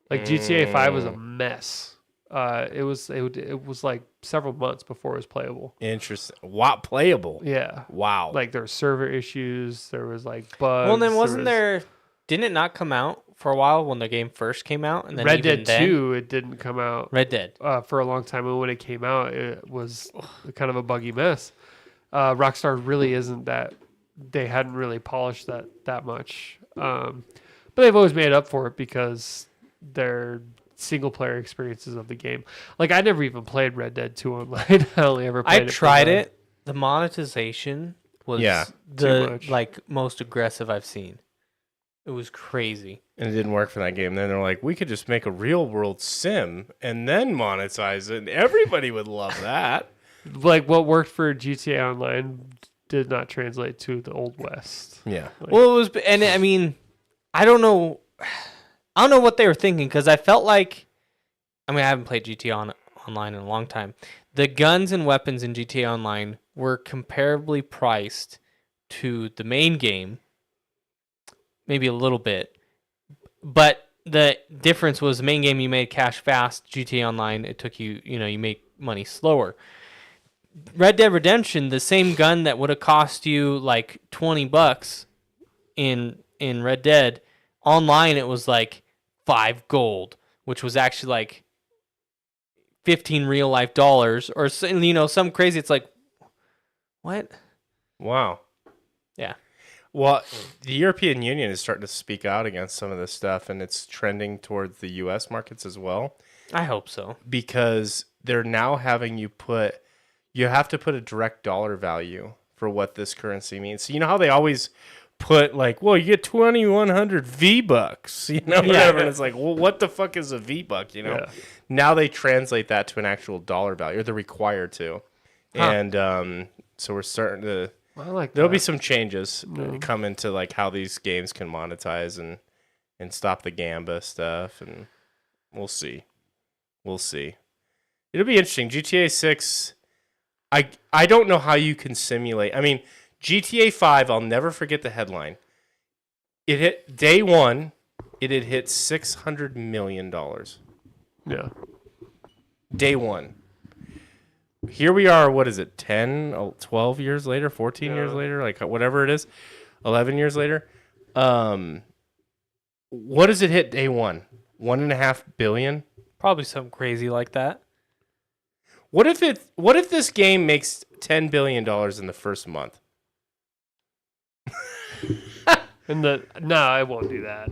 Like GTA 5 was a mess. It was like several months before it was playable. Interesting. Wow, playable. Yeah. Wow. Like there were server issues, there was like bugs. Well, then wasn't there? Didn't it not come out for a while when the game first came out? And then Red even Dead then, 2, it didn't come out Red Dead. for a long time, and when it came out, it was kind of a buggy mess. Rockstar really isn't that. They hadn't really polished that much, but they've always made up for it because their single player experiences of the game. Like I never even played Red Dead 2 online. I only ever played I it. tried it. The monetization was Yeah, too the much. most aggressive I've seen. It was crazy. And it didn't work for that game. Then they're like, we could just make a real world sim and then monetize it. And everybody would love that. Like what worked for GTA Online did not translate to the Old West. Yeah. Like, Well, it was, and I mean, I don't know what they were thinking because I felt like, I mean, I haven't played GTA Online in a long time. The guns and weapons in GTA Online were comparably priced to the main game, maybe a little bit, but the difference was the main game you made cash fast. GTA Online, it took you, you make money slower. Red Dead Redemption, the same gun that would have cost you like $20 in Red Dead, online it was like 5 gold, which was actually like 15 real life dollars or some crazy. It's like, what? Wow. Yeah. Well, the European Union is starting to speak out against some of this stuff, and it's trending towards the U.S. markets as well, I hope so. because they're now having you have to put a direct dollar value for what this currency means. So you know how they always put like, well, you get 2,100 V-bucks, whatever. And it's like, well, what the fuck is a V-buck, Yeah. Now they translate that to an actual dollar value, or they're required to. Huh. And so we're starting to, I like there'll that. be some changes Yeah. come into like how these games can monetize and stop the gamba stuff, and we'll see. It'll be interesting. GTA 6, I don't know how you can simulate. I mean, GTA 5, I'll never forget the headline. It hit day one, it had hit $600 million. Yeah. Day one. Here we are, what is it, 10, 12 years later, 14 years Yeah. later, like whatever it is, 11 years later. What does it hit day one? 1.5 billion? Probably something crazy like that. What if this game makes $10 billion in the first month? And no, I won't do that.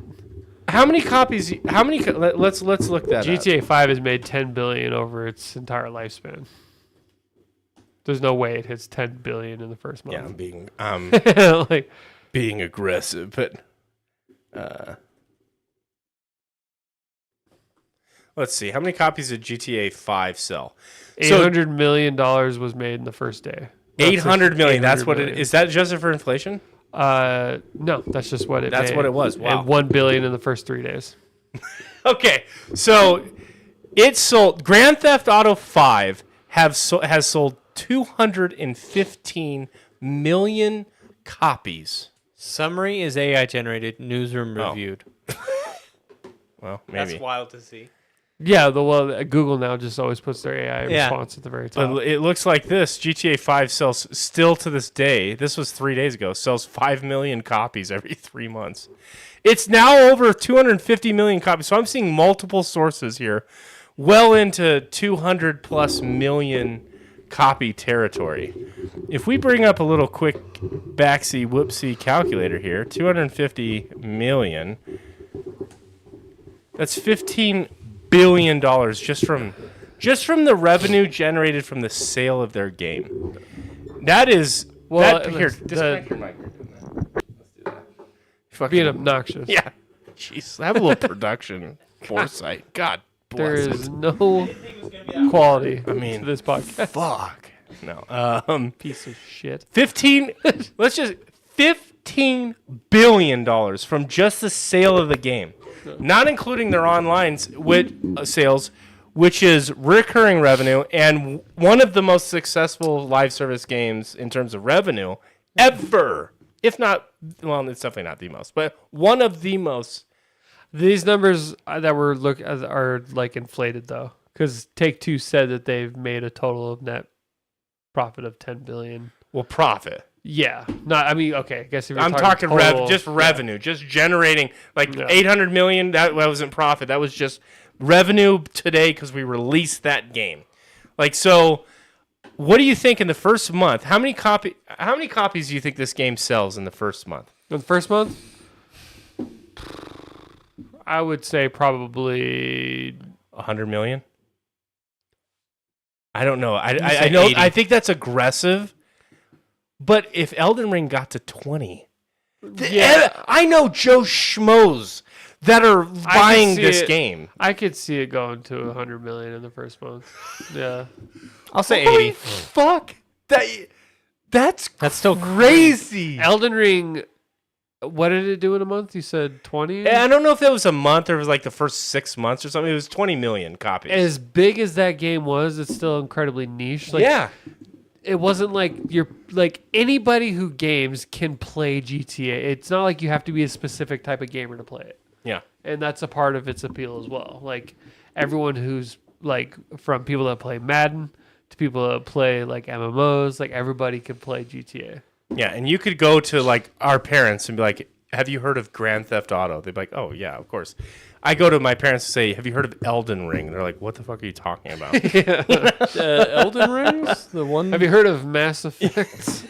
How many copies? Let's look that up. GTA 5 has made 10 billion over its entire lifespan. There's no way it hits 10 billion in the first Yeah, I'm month. being Like, being aggressive, but let's see. How many copies did GTA 5 sell? $800 million was made in the first day. That's 800 million. That's 800 what million. it is. That adjusted for inflation? No, that's just what it That's made. what it was. Wow. And 1 billion in the first 3 days. Okay, so it sold. Grand Theft Auto 5 has sold 215 million copies. Summary is AI generated, newsroom Oh. reviewed. Well, maybe. That's wild to see. Yeah, Google now just always puts their AI Yeah. response at the very top. But it looks like this. GTA 5 sells still to this day. This was 3 days ago. Sells 5 million copies every 3 months. It's now over 250 million copies. So I'm seeing multiple sources here, well into 200 plus million copy territory. If we bring up a little quick backsy whoopsie calculator here, 250 million. That's $15 billion just from the revenue generated from the sale of their game. That is here. Disconnect your mic. You're doing that. Let's do that. Fucking, Being obnoxious. yeah. Jeez, have a little production foresight. God There bless is it. no quality mean, to this podcast. Fuck. No. Piece of shit. 15 let's just $15 billion from just the sale of the game, not including their online sales, which is recurring revenue and one of the most successful live service games in terms of revenue ever. If not, well, it's definitely not the most, but one of the most. These numbers that we're are like inflated though, because Take Two said that they've made a total of net profit of 10 billion. Well, profit. Yeah, not. I mean, okay. I guess if you're I'm talking revenue, just generating like Yeah. 800 million. That wasn't profit. That was just revenue today because we released that game. Like, so what do you think in the first month? How many copies do you think this game sells in the first month? In the first month, I would say probably 100 million? I don't know. I say know. 80. I think that's aggressive, But if Elden Ring got to 20, Yeah. I know Joe Schmoes that are buying see this it. game. I could see it going to 100 million in the first month. Yeah. I'll say Holy 80. fuck! That's still crazy. Elden Ring, what did it do in a month? You said 20? And I don't know if that was a month or it was like the first 6 months or something. It was 20 million copies. As big as that game was, it's still incredibly niche. Like, yeah. it wasn't like you're like anybody who games can play GTA. It's not like you have to be a specific type of gamer to play it. Yeah. And that's a part of its appeal as well. Like everyone who's like from people that play Madden to people that play like MMOs, like everybody can play GTA. Yeah. And you could go to like our parents and be like, have you heard of Grand Theft Auto? They'd be like, oh, yeah, of course. I go to my parents and say, have you heard of Elden Ring? And they're like, what the fuck are you talking about? Elden Rings? The one Have you heard of Mass Effect?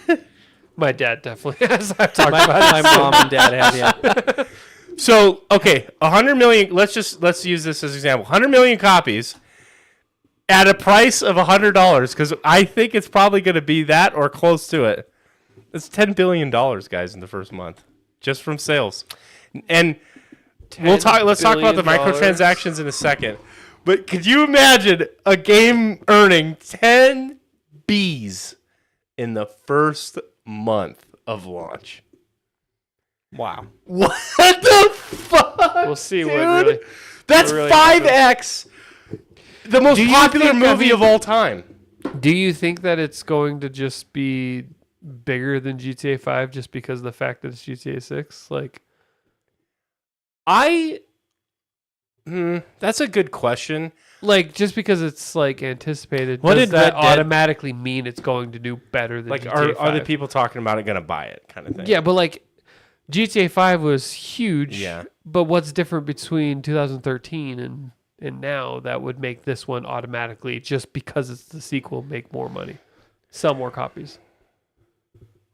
My dad definitely has. I've talked my, about my mom and dad have, yeah. So, okay, 100 million, let's use this as an example. 100 million copies at a price of $100 because I think it's probably going to be that or close to it. It's $10 billion, guys, in the first month just from sales. And let's talk about the billion microtransactions in a second. But could you imagine a game earning 10 Bs in the first month of launch? Wow. What the fuck? We'll see what dude? really. That's really 5x the most Do you popular think- I movie mean- of all time. Do you think that it's going to just be bigger than GTA 5 just because of the fact that it's GTA 6? Like, That's a good question. just because it's like anticipated, What does did that Red Dead- automatically mean it's going to do better than Like, GTA 5? are the people talking about it going to buy it, kind of thing? Yeah, but like GTA 5 was huge. Yeah. But what's different between 2013 and now that would make this one automatically, just because it's the sequel, make more money, sell more copies?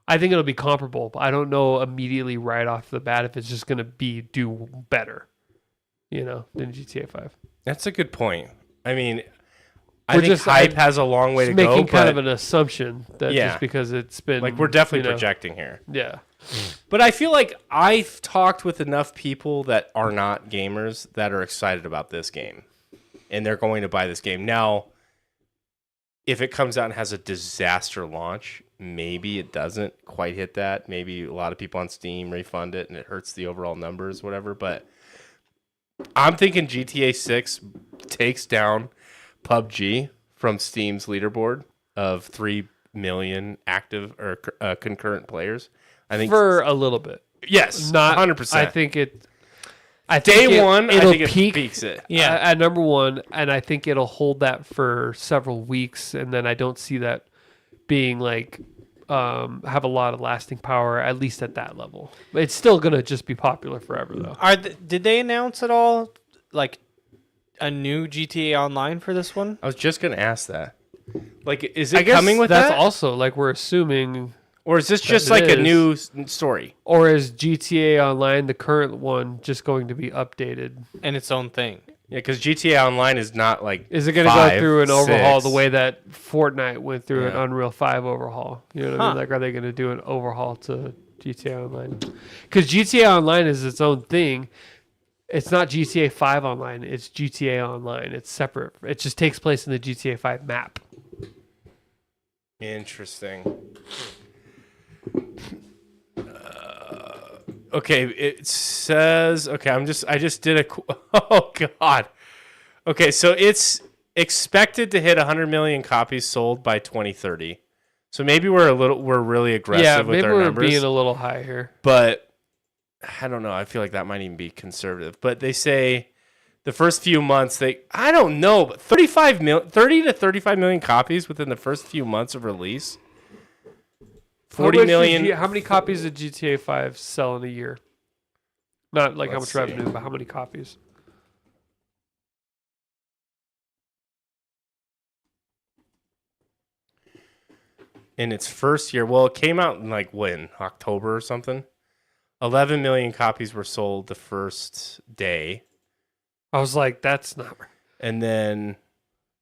I think it'll be comparable, but I don't know immediately right off the bat if it's just going to do better, than GTA 5. That's a good point. I mean, I We're think just- hype I- has a long way to Just go, making kind but of an assumption that Yeah. just because it's been like we're definitely you know, projecting here. Yeah. But I feel like I've talked with enough people that are not gamers that are excited about this game, and they're going to buy this game. Now, if it comes out and has a disaster launch, maybe it doesn't quite hit that. Maybe a lot of people on Steam refund it, and it hurts the overall numbers, whatever. But I'm thinking GTA 6 takes down PUBG from Steam's leaderboard of 3 million active or concurrent players. I think For a little bit. yes, Not 100%. I think it. I Day think it- one, I it'll think it peak peaks it. Yeah. at number one, and I think it'll hold that for several weeks, and then I don't see that being like have a lot of lasting power, at least at that level. It's still gonna just be popular forever, though. Did they announce at all like a new GTA Online for this one? I was just gonna ask that. Like, is I it guess coming with that's that, also like we're assuming, or is this just it like a is. new story? or is GTA Online, the current one, just going to be updated? And its own thing. Yeah, because GTA Online is not like. Is it going to go 5, through an overhaul the 6. way that Fortnite went through an Yeah. Unreal 5 overhaul? You know what I mean? Huh. Like, are they going to do an overhaul to GTA Online? Because GTA Online is its own thing. It's not GTA 5 Online. It's GTA Online. It's separate. It just takes place in the GTA 5 map. Interesting. Okay, it says. Okay, I just did a. Oh God. Okay, so it's expected to hit 100 million copies sold by 2030. So maybe we're really aggressive Yeah, with maybe our we're numbers. being a little high here. But I don't know. I feel like that might even be conservative. But they say the first few months, I don't know, but 30 to 35 million copies within the first few months of release. 40 million. How many copies did GTA 5 sell in a year? Not like how Let's much see. revenue, but how many copies? In its first year. Well, it came out in like when? October or something? 11 million copies were sold the first day. I was like, that's not. And then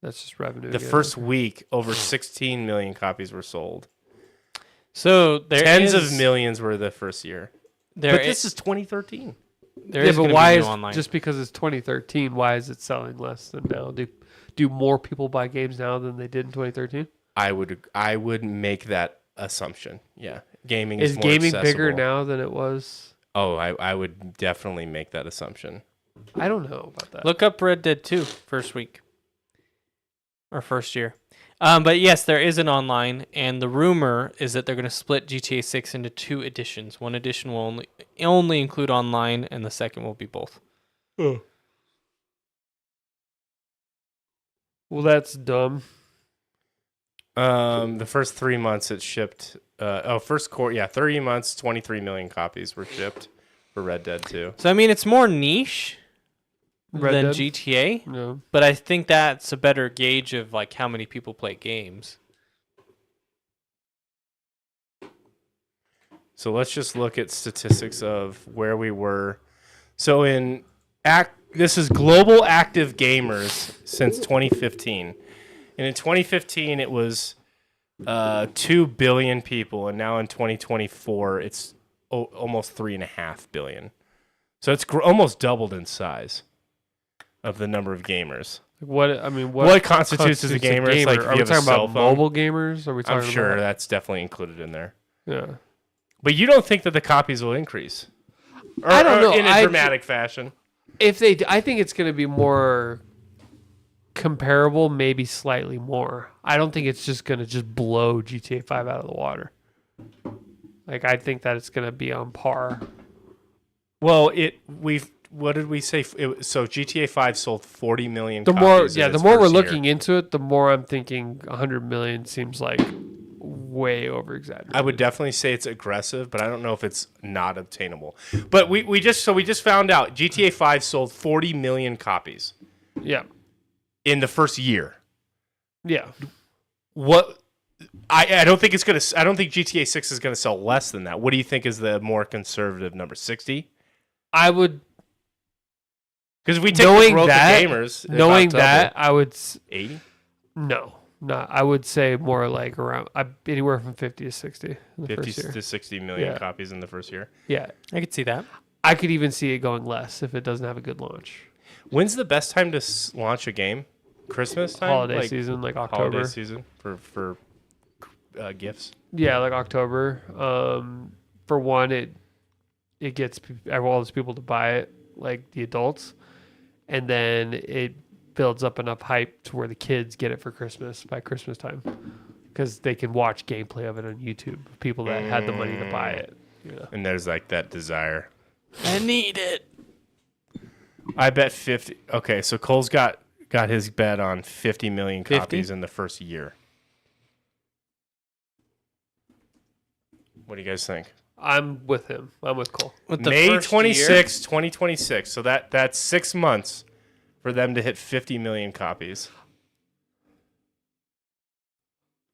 That's just revenue. the again. first week, over 16 million copies were sold. So there Tens is, of millions were the first year. There But this is 2013. there Yeah, is but gonna why be is new online. just because it's 2013? Why is it selling less than now? Do more people buy games now than they did in 2013? I would make that assumption. Yeah, gaming is Is more gaming bigger accessible. now than it was? Oh, I would definitely make that assumption. I don't know about that. Look up Red Dead 2 first week or first year. But yes, there is an online, and the rumor is that they're going to split GTA 6 into 2 editions. One edition will only include online, and the second will be both. Well, that's dumb. The first 3 months it shipped. First quarter, yeah, 30 months, 23 million copies were shipped for Red Dead 2. So I mean, it's more niche Red than Dead? GTA, No. but I think that's a better gauge of like how many people play games. So let's just look at statistics of where we were. So this is global active gamers since 2015. And in 2015 it was 2 billion people, and now in 2024 it's almost 3.5 billion. So it's almost doubled in size of the number of gamers. What constitutes as a gamer? It's like if Are you we have a talking cell about phone. mobile gamers? Are we I'm talking sure about? that's definitely included in there. Yeah. But you don't think that the copies will increase? I don't know. In a I- dramatic fashion. I think it's going to be more comparable, maybe slightly more. I don't think it's just going to just blow GTA 5 out of the water. Like, I think that it's going to be on par. Well, what did we say? So GTA 5 sold 40 million The copies. more, in yeah, the its more we're first year. looking into it, the more I'm thinking 100 million seems like way over exaggerated. I would definitely say it's aggressive, but I don't know if it's not obtainable. But we just found out GTA 5 sold 40 million copies Yeah. in the first year. Yeah. What I don't think it's going to I don't think GTA 6 is going to sell less than that. What do you think is the more conservative number? 60? I would, Because if we take knowing the growth that, of gamers, knowing about that, I would, 80? no, not. I would say more like around anywhere from 50 to 60 in the 50 first year. to 60 million Yeah. copies in the first year. Yeah. I could see that. I could even see it going less if it doesn't have a good launch. When's the best time to launch a game? Christmas time? Holiday season, like October. Holiday season for gifts. Yeah, like October. For one, it gets all those people to buy it, like the adults, and then it builds up enough hype to where the kids get it for Christmas by Christmas time, because they can watch gameplay of it on YouTube. People that had the money to buy it. You know. And there's like that desire. I need it. I bet 50. Okay, so Cole's got his bet on 50 million 50? copies in the first year. What do you guys think? I'm with him. I'm with Cole. With the May first 26, 2026. So that's 6 months for them to hit 50 million copies.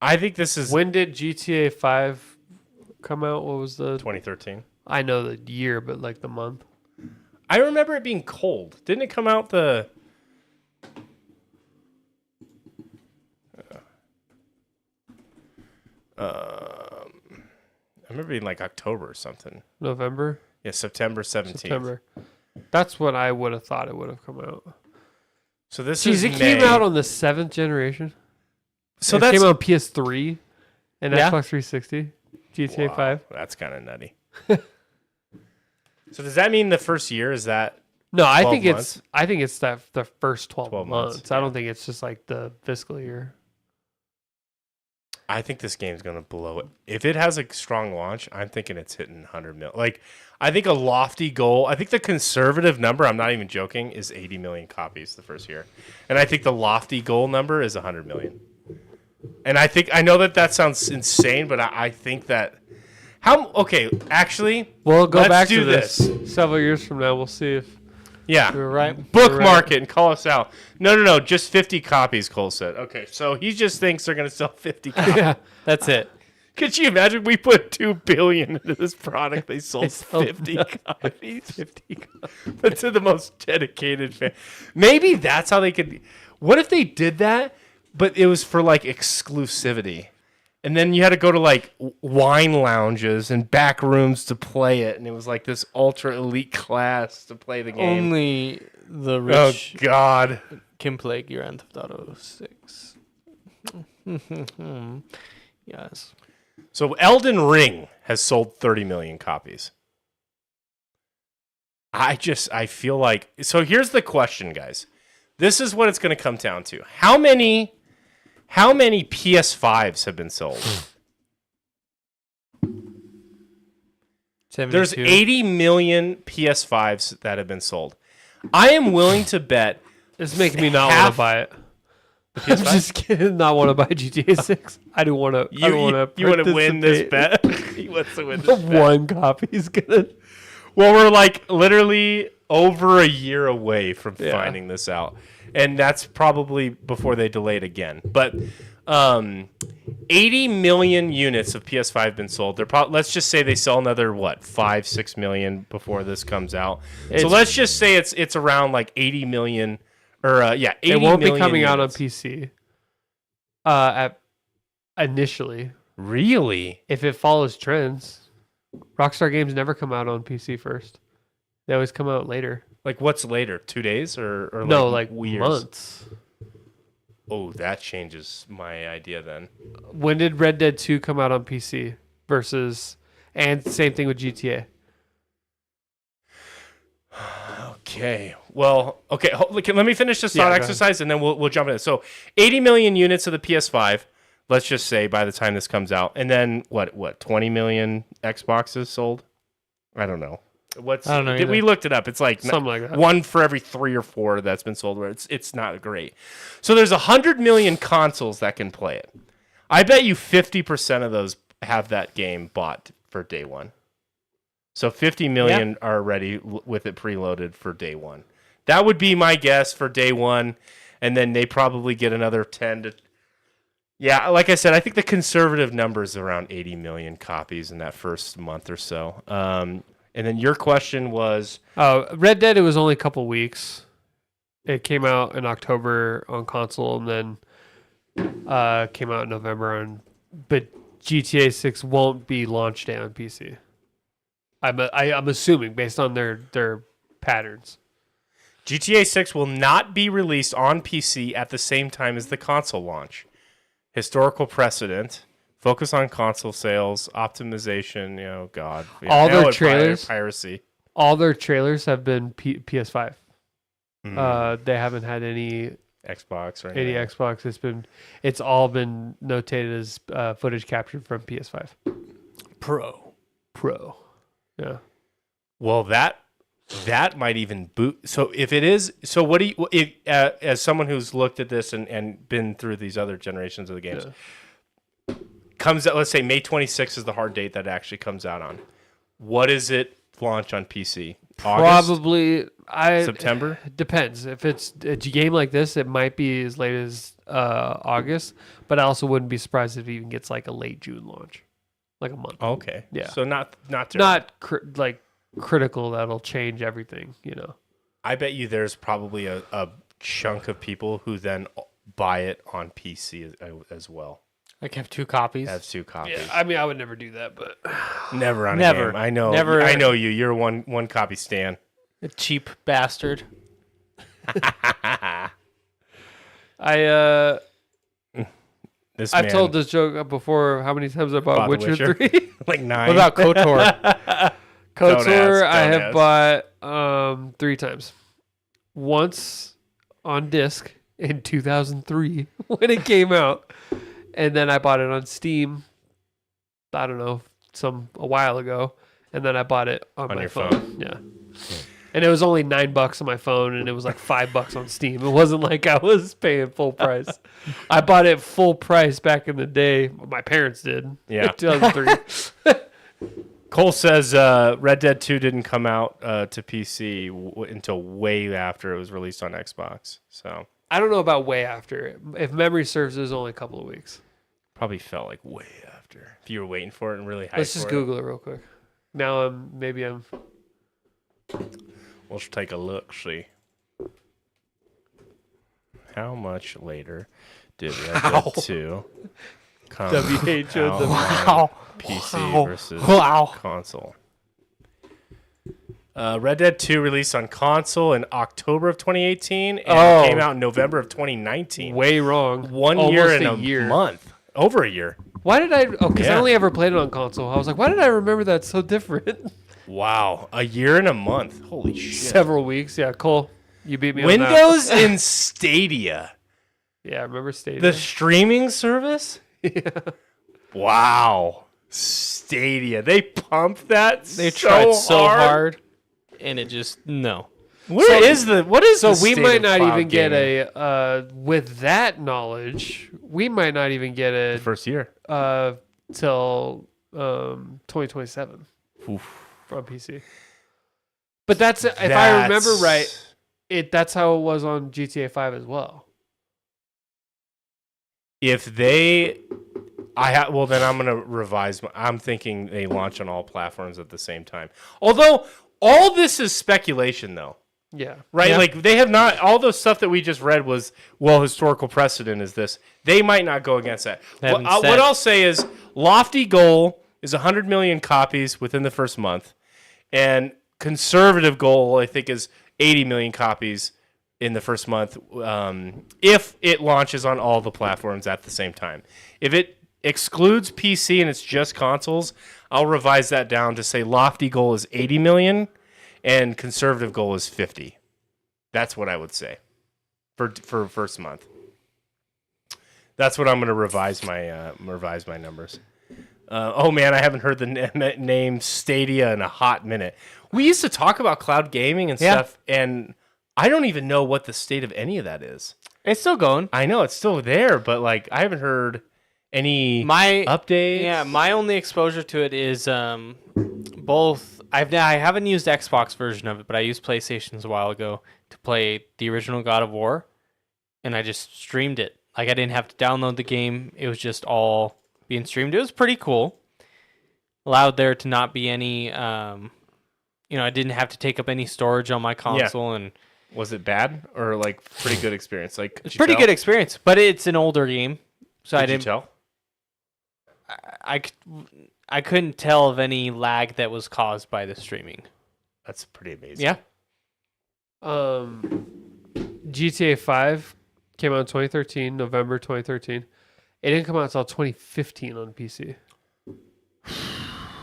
I think this is When did GTA 5 come out? What was the? 2013. I know the year, but like the month. I remember it being cold. Didn't it come out the? I remember being like October or something. November, Yeah, September 17th. September. That's when I would have thought it would have come out. So this Jeez, is it May. came out on the 7th generation. So it that's came out on PS3 and Yeah. Xbox 360. GTA Wow, 5. That's kind of nutty. So does that mean the first year is that? No, 12 I think it's that the first 12, 12 months. months, I don't think it's just like the fiscal year. I think this game's gonna blow it. If it has a strong launch, I'm thinking it's hitting 100 mil. Like, I think a lofty goal. I think the conservative number, I'm not even joking, is 80 million copies the first year, and I think the lofty goal number is 100 million. And I know that sounds insane, but I think that actually, We'll go Let's back do to this several years from now. We'll see if yeah. we were right. Bookmark it and call us out. No, just 50 copies, Cole said. Okay, so he just thinks they're going to sell 50 copies. Yeah. That's it. Could you imagine we put $2 billion into this product? They sold sold 50 copies. 50 copies. That's the most dedicated fan. Maybe that's how they could. What if they did that, but it was for like exclusivity? And then you had to go to like wine lounges and back rooms to play it, and it was like this ultra elite class to play the game. Only the Oh rich God! can play Grand Theft Auto 6. Yes. So Elden Ring has sold 30 million copies. I feel like, so here's the question, guys. This is what it's going to come down to. How many PS5s have been sold? 72. There's 80 million PS5s that have been sold. I am willing to bet It's making me not want to buy it. I'm just kidding. Not want to buy GTA 6. I don't want to. you want to win this bet. He wants to win this bet. One copy is gonna. Well, we're like literally over a year away from Yeah. finding this out. And that's probably before they delay it again. But 80 million units of PS5 have been sold. Let's just say they sell another, 5-6 million before this comes out. So It's- let's just say it's around like 80 million. Or 80 It won't be million coming out on units. PC. Initially, Really? if it follows trends, Rockstar games never come out on PC first. They always come out later. Like what's later? 2 days or No, like years? months. Oh, that changes my idea then. When did Red Dead 2 come out on PC versus, and same thing with GTA? Okay. Well, okay. Let me finish this Yeah, thought go ahead. exercise, and then we'll jump in. So, 80 million units of the PS5. Let's just say by the time this comes out, and then what? 20 million Xboxes sold. I don't know. I don't know We either. looked it up. It's like Something like that. one for every 3 or 4 that's been sold. Where it's not great. So there's 100 million consoles that can play it. I bet you 50% of those have that game bought for day one. So 50 million are ready with it preloaded for day one. That would be my guess for day one. And then they probably get another 10 to... Yeah, like I said, I think the conservative number is around 80 million copies in that first month or so. And then your question was... Red Dead, it was only a couple weeks. It came out in October on console, and then came out in November but GTA 6 won't be launch day on PC. I'm assuming based on their patterns. GTA 6 will not be released on PC at the same time as the console launch. Historical precedent. Focus on console sales, optimization, God. All their and trailers- Piracy. All their trailers have been PS5. Mm, They haven't had any Xbox or any anything. Xbox. It's all been notated as footage captured from PS5 Pro. Pro. Yeah. Well, that might even boot. So if it is, so what do you, as someone who's looked at this and been through these other generations of the games, comes out, let's say May 26th is the hard date that it actually comes out on. What is it launch on PC? August? Probably September? Depends. If it's a game like this, it might be as late as August, but I also wouldn't be surprised if it even gets like a late June launch, like a month. Okay. Yeah. So not terrible. Not critical that'll change everything, I bet you there's probably a chunk of people who then buy it on PC as well. I can have 2 copies. Have 2 copies. I mean, I would never do that, but Never on Never. a game. I know. Never. I know you. You're one copy stan. A cheap bastard. I've Man, told this joke before. How many times I bought Bought The Witcher Witcher. 3? like 9. What about KOTOR? KOTOR, I Don't have ask. bought 3 times. Once on disc in 2003 when it came out, and then I bought it on Steam. I don't know, a while ago, and then I bought it on my your phone. phone. Yeah, and it was only $9 on my phone, and it was like $5 on Steam. It wasn't like I was paying full price. I bought it full price back in the day. My parents did. Yeah. 2003. Cole says Red Dead 2 didn't come out to PC until way after it was released on Xbox. So I don't know about way after. If memory serves, it was only a couple of weeks. probably felt like way after. If you were waiting for it and really hyped Let's just for Google it real quick. Now I'm. We'll just take a look, see. How much later did Red Dead 2 WHO. Wow. PC versus Wow. console. Red Dead 2 released on console in October of 2018 and Oh. came out in November of 2019. Way wrong. 1 Almost year and a a year. month. Over a year. Why did I? Oh, because I Yeah. only ever played it on console. I was like, why did I remember that so different? Wow. A year and a month. Holy shit. Several weeks. Yeah, Cole, you beat me on that. Windows and Stadia. Yeah, I remember Stadia. The streaming service? Wow. Stadia. They pumped that They so tried so hard. hard, and it just no. What is the So the we state might of not cloud even get gaming? with that knowledge, we might not even get a First year. till 2027 Oof. on PC. But that's if I remember right, that's how it was on GTA 5 as well. If well, then I'm gonna revise. I'm thinking they launch on all platforms at the same time. Although all this is speculation, though, Yeah. right? Yeah. Like they have not. All the stuff that we just read was historical precedent is this. They might not go against that. They haven't What said. I'll say is, lofty goal is 100 million copies within the first month, and conservative goal I think is 80 million copies in the first month, if it launches on all the platforms at the same time. If it excludes PC and it's just consoles, I'll revise that down to say lofty goal is 80 million and conservative goal is 50. That's what I would say for first month. That's what I'm going to revise my numbers. Oh man, I haven't heard the name Stadia in a hot minute. We used to talk about cloud gaming and Yeah. stuff, and I don't even know what the state of any of that is. It's still going. I know it's still there, but like I haven't heard any My updates. Yeah, my only exposure to it is both. I haven't used Xbox version of it, but I used PlayStation's a while ago to play the original God of War, and I just streamed it. Like I didn't have to download the game; it was just all being streamed. It was pretty cool. Allowed there to not be any, I didn't have to take up any storage on my console, and Was it bad or like pretty good experience? Like it's pretty good experience. But it's an older game, so I Did you didn't. tell? I couldn't tell of any lag that was caused by the streaming. That's pretty amazing. Yeah. GTA 5 came out in 2013, November 2013. It didn't come out until 2015 on PC.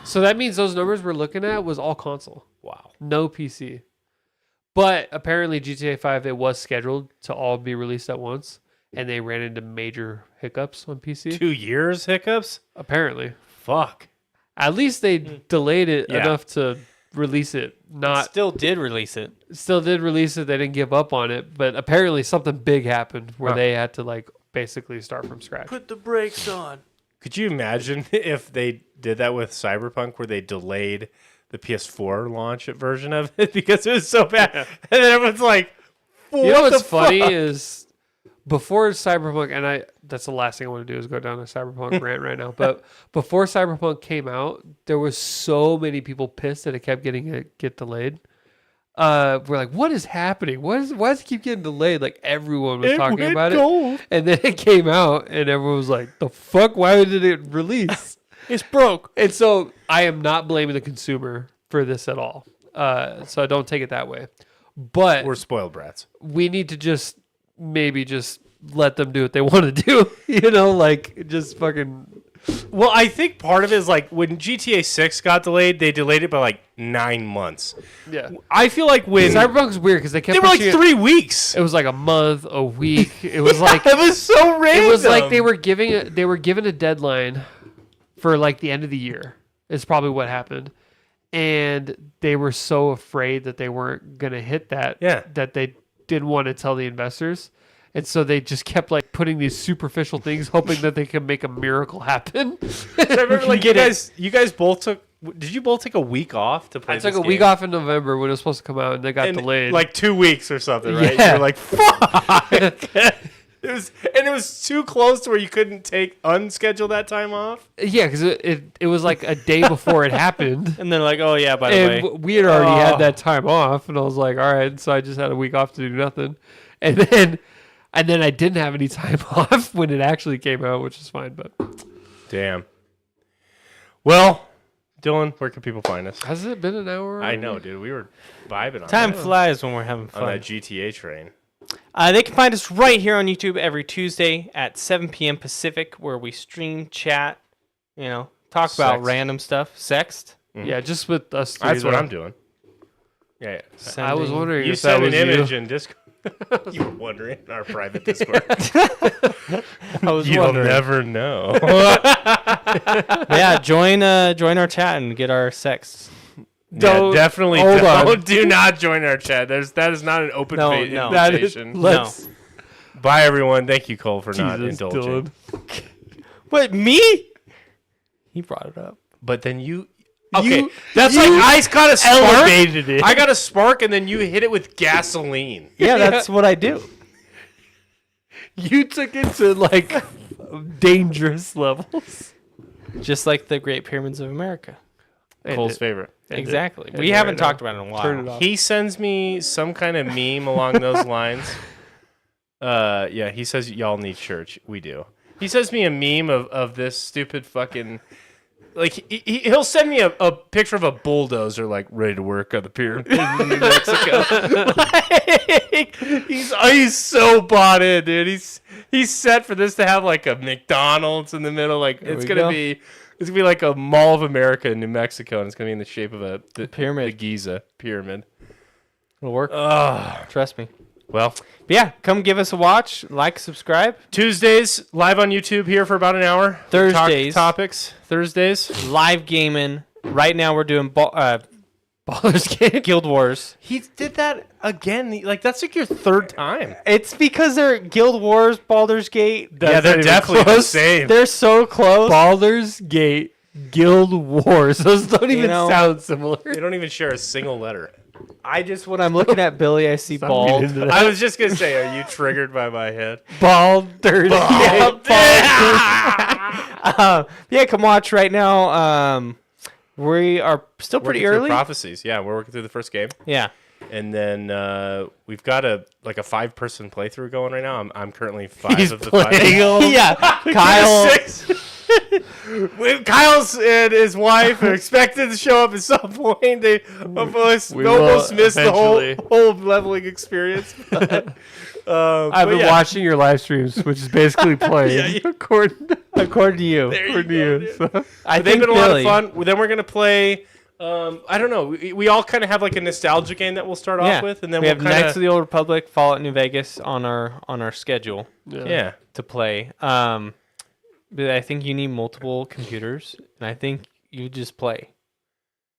So that means those numbers we're looking at was all console, Wow. no PC. But apparently GTA 5, it was scheduled to all be released at once, and they ran into major hiccups on PC. 2 years hiccups? Apparently. Fuck. At least they delayed it Yeah. enough to release it. Not Still did release it. still did release it. They didn't give up on it, but apparently something big happened where Huh. they had to like basically start from scratch. Put the brakes on. Could you imagine if they did that with Cyberpunk where they delayed the PS4 launch version of it because it was so bad? And then everyone's like, You know what what's the funny fuck? is before Cyberpunk, and that's the last thing I want to do is go down a Cyberpunk rant right now. But before Cyberpunk came out, there was so many people pissed that it kept get delayed. We're like, what is happening? Why does it keep getting delayed? Like everyone was talking about it. And then it came out and everyone was like, the fuck? Why did it release? It's broke. And so I am not blaming the consumer for this at all. So I don't take it that way. But We're spoiled brats. we need to maybe just let them do what they want to do. Like just fucking. Well, I think part of it is like when GTA 6 got delayed, they delayed it by like 9 months. Yeah. I feel like when Cyberpunk's weird because they kept they were like pushing it. 3 weeks. It was like a month, a week. It was like It was so random. it was like they were given a deadline for like the end of the year. Is probably what happened, and they were so afraid that they weren't gonna hit that. Yeah. That they didn't want to tell the investors, and so they just kept like putting these superficial things, hoping that they could make a miracle happen. I remember like you guys both took. Did you both take a week off to play? I took this a week game? off in November when it was supposed to come out, and they got And, delayed. like 2 weeks or something, right? Yeah. You're like, fuck. It was too close to where you couldn't unschedule that time off. yeah, because it was like a day before it happened. And they're like, oh yeah, by the And way. we had already Oh. had that time off, and I was like, all right. So I just had a week off to do nothing, and then I didn't have any time off when it actually came out, which is fine. But Damn. Well, Dylan, where can people find us? Has it been an hour? I know, dude. We were vibing on Time that, flies when we're having on that fun. GTA train. They can find us right here on YouTube every Tuesday at 7 p.m. Pacific, where we stream, chat, talk about Sext. random stuff. Sext. Yeah, just with us three. That's what though. I'm doing. Yeah. I was wondering You if that sent was an image you. in Discord. You were wondering in our private Discord. I was You'll wondering. never know. Yeah, join our chat and get our sex. Don't- definitely hold don't. on. Do not join our chat. That is not an open No, fa- no. That is. invitation. Let's. Bye, everyone. Thank you, Cole, for not Jesus, indulging. Dylan. What, me? He brought it up. But then you. Okay, that's you like I got a spark. elevated it. I got a spark, and then you hit it with gasoline. Yeah, that's what I do. You took it to like dangerous levels. Just like the Great Pyramids of America. Cole's favorite. Exactly. End We it haven't right talked now. about it in a Turn while. it off. He sends me some kind of meme along those lines. Yeah, he says y'all need church. We do. He sends me a meme of this stupid fucking. Like he'll send me a picture of a bulldozer like ready to work on the pyramid in New Mexico. Like, he's so bought in, dude. He's set for this to have like a McDonald's in the middle. Like There it's we gonna go. be like a Mall of America in New Mexico, and it's gonna be in the shape of the pyramid. the Giza pyramid. It'll work. Ugh. Trust me. Well, But yeah, come give us a watch, like, subscribe. Tuesdays live on YouTube here for about an hour. Thursdays. Topics. Thursdays. Live gaming. Right now we're doing Baldur's Gate. Guild Wars. He did that again. Like that's like your third time. It's because they're Guild Wars, Baldur's Gate. Yeah, they're definitely the same. They're so close. Baldur's Gate Guild Wars. Those don't even know- sound similar. They don't even share a single letter. when I'm looking at Billy, I see Stop bald. reading into that. I was just gonna say, are you triggered by my head? Baldur's Gate. Yeah, come watch right now. We are still pretty Working through early. Prophecies. Yeah, we're working through the first game, Yeah. and then we've got a 5-person playthrough going right now. I'm currently 5 He's of the playing 5. Yeah. Kyle. 6. Kyle's and his wife are expected to show up at some point. They almost We will missed the eventually. whole leveling experience. I've been watching your live streams, which is basically playing according According to you. to you. So. I They've think been a lot of Billy. fun. Then we're gonna play. I don't know. We all kind of have like a nostalgia game that we'll start Yeah. off with, and then we we'll have Knights kind of the Old Republic, Fallout New Vegas on our schedule yeah. to play. But I think you need multiple computers, and I think you just play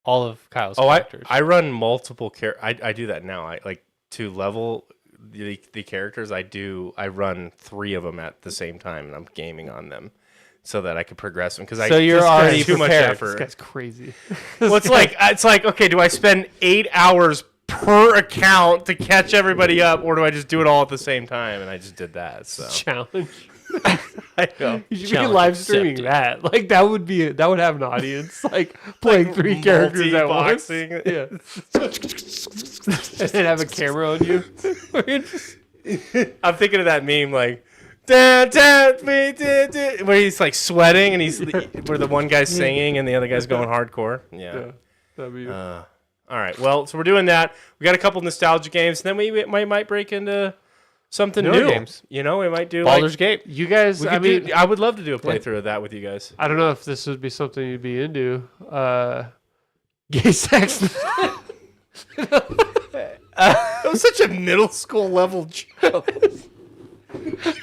all of Kyle's Oh, characters. I run multiple I do that now. I like to level the characters. I run 3 of them at the same time, and I'm gaming on them so that I can progress them. Because So you're already too much prepared. This effort. guy's crazy. Well, it's like okay, do I spend 8 hours per account to catch everybody up, or do I just do it all at the same time? And I just did that. So Challenge. I know. You should be Challenge live streaming accepted. that. Like that would have an audience. Like playing 3 characters at once. Multi-boxing. Yeah. And then have a camera on you. I'm thinking of that meme like. Where he's like sweating and where the one guy's singing and the other guy's going hardcore. Yeah. That'd be All right. Well, so we're doing that. We got a couple nostalgia games, and then we might break into something Newer new. games. You know, we might do Baldur's like, Gate. you guys. we I could mean, do, I would love to do a playthrough of that with you guys. I don't know if this would be something you'd be into. Gay sex. That was such a middle school level joke.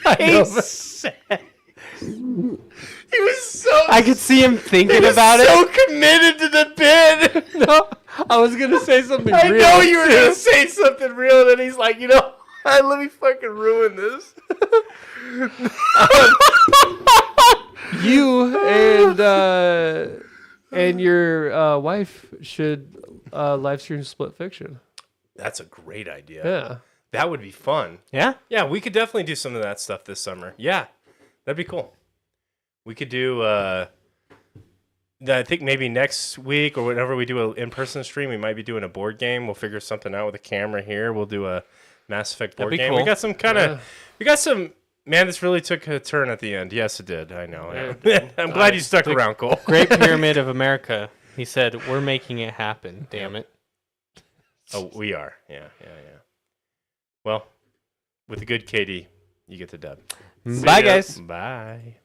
I know, He was so I could see him thinking was about so it. committed to the bit. no, I was gonna say something I real. know you were gonna say something real, and then he's like, let me fucking ruin this. You and your wife should live stream Split Fiction. That's a great idea. Yeah. That would be fun. Yeah. Yeah, we could definitely do some of that stuff this summer. Yeah, that'd be cool. We could do. I think maybe next week or whenever we do an in-person stream, we might be doing a board game. We'll figure something out with a camera here. We'll do a Mass Effect board be game. cool. We got some kind of. We got some Man, this really took a turn at the end. Yes, it did. I know. Yeah, I'm glad you stuck around, Cole. Great Pyramid of America. He said, "We're making it happen." Damn it. Oh, we are. Yeah. Well, with a good KD, you get the dub. Bye, guys. Bye.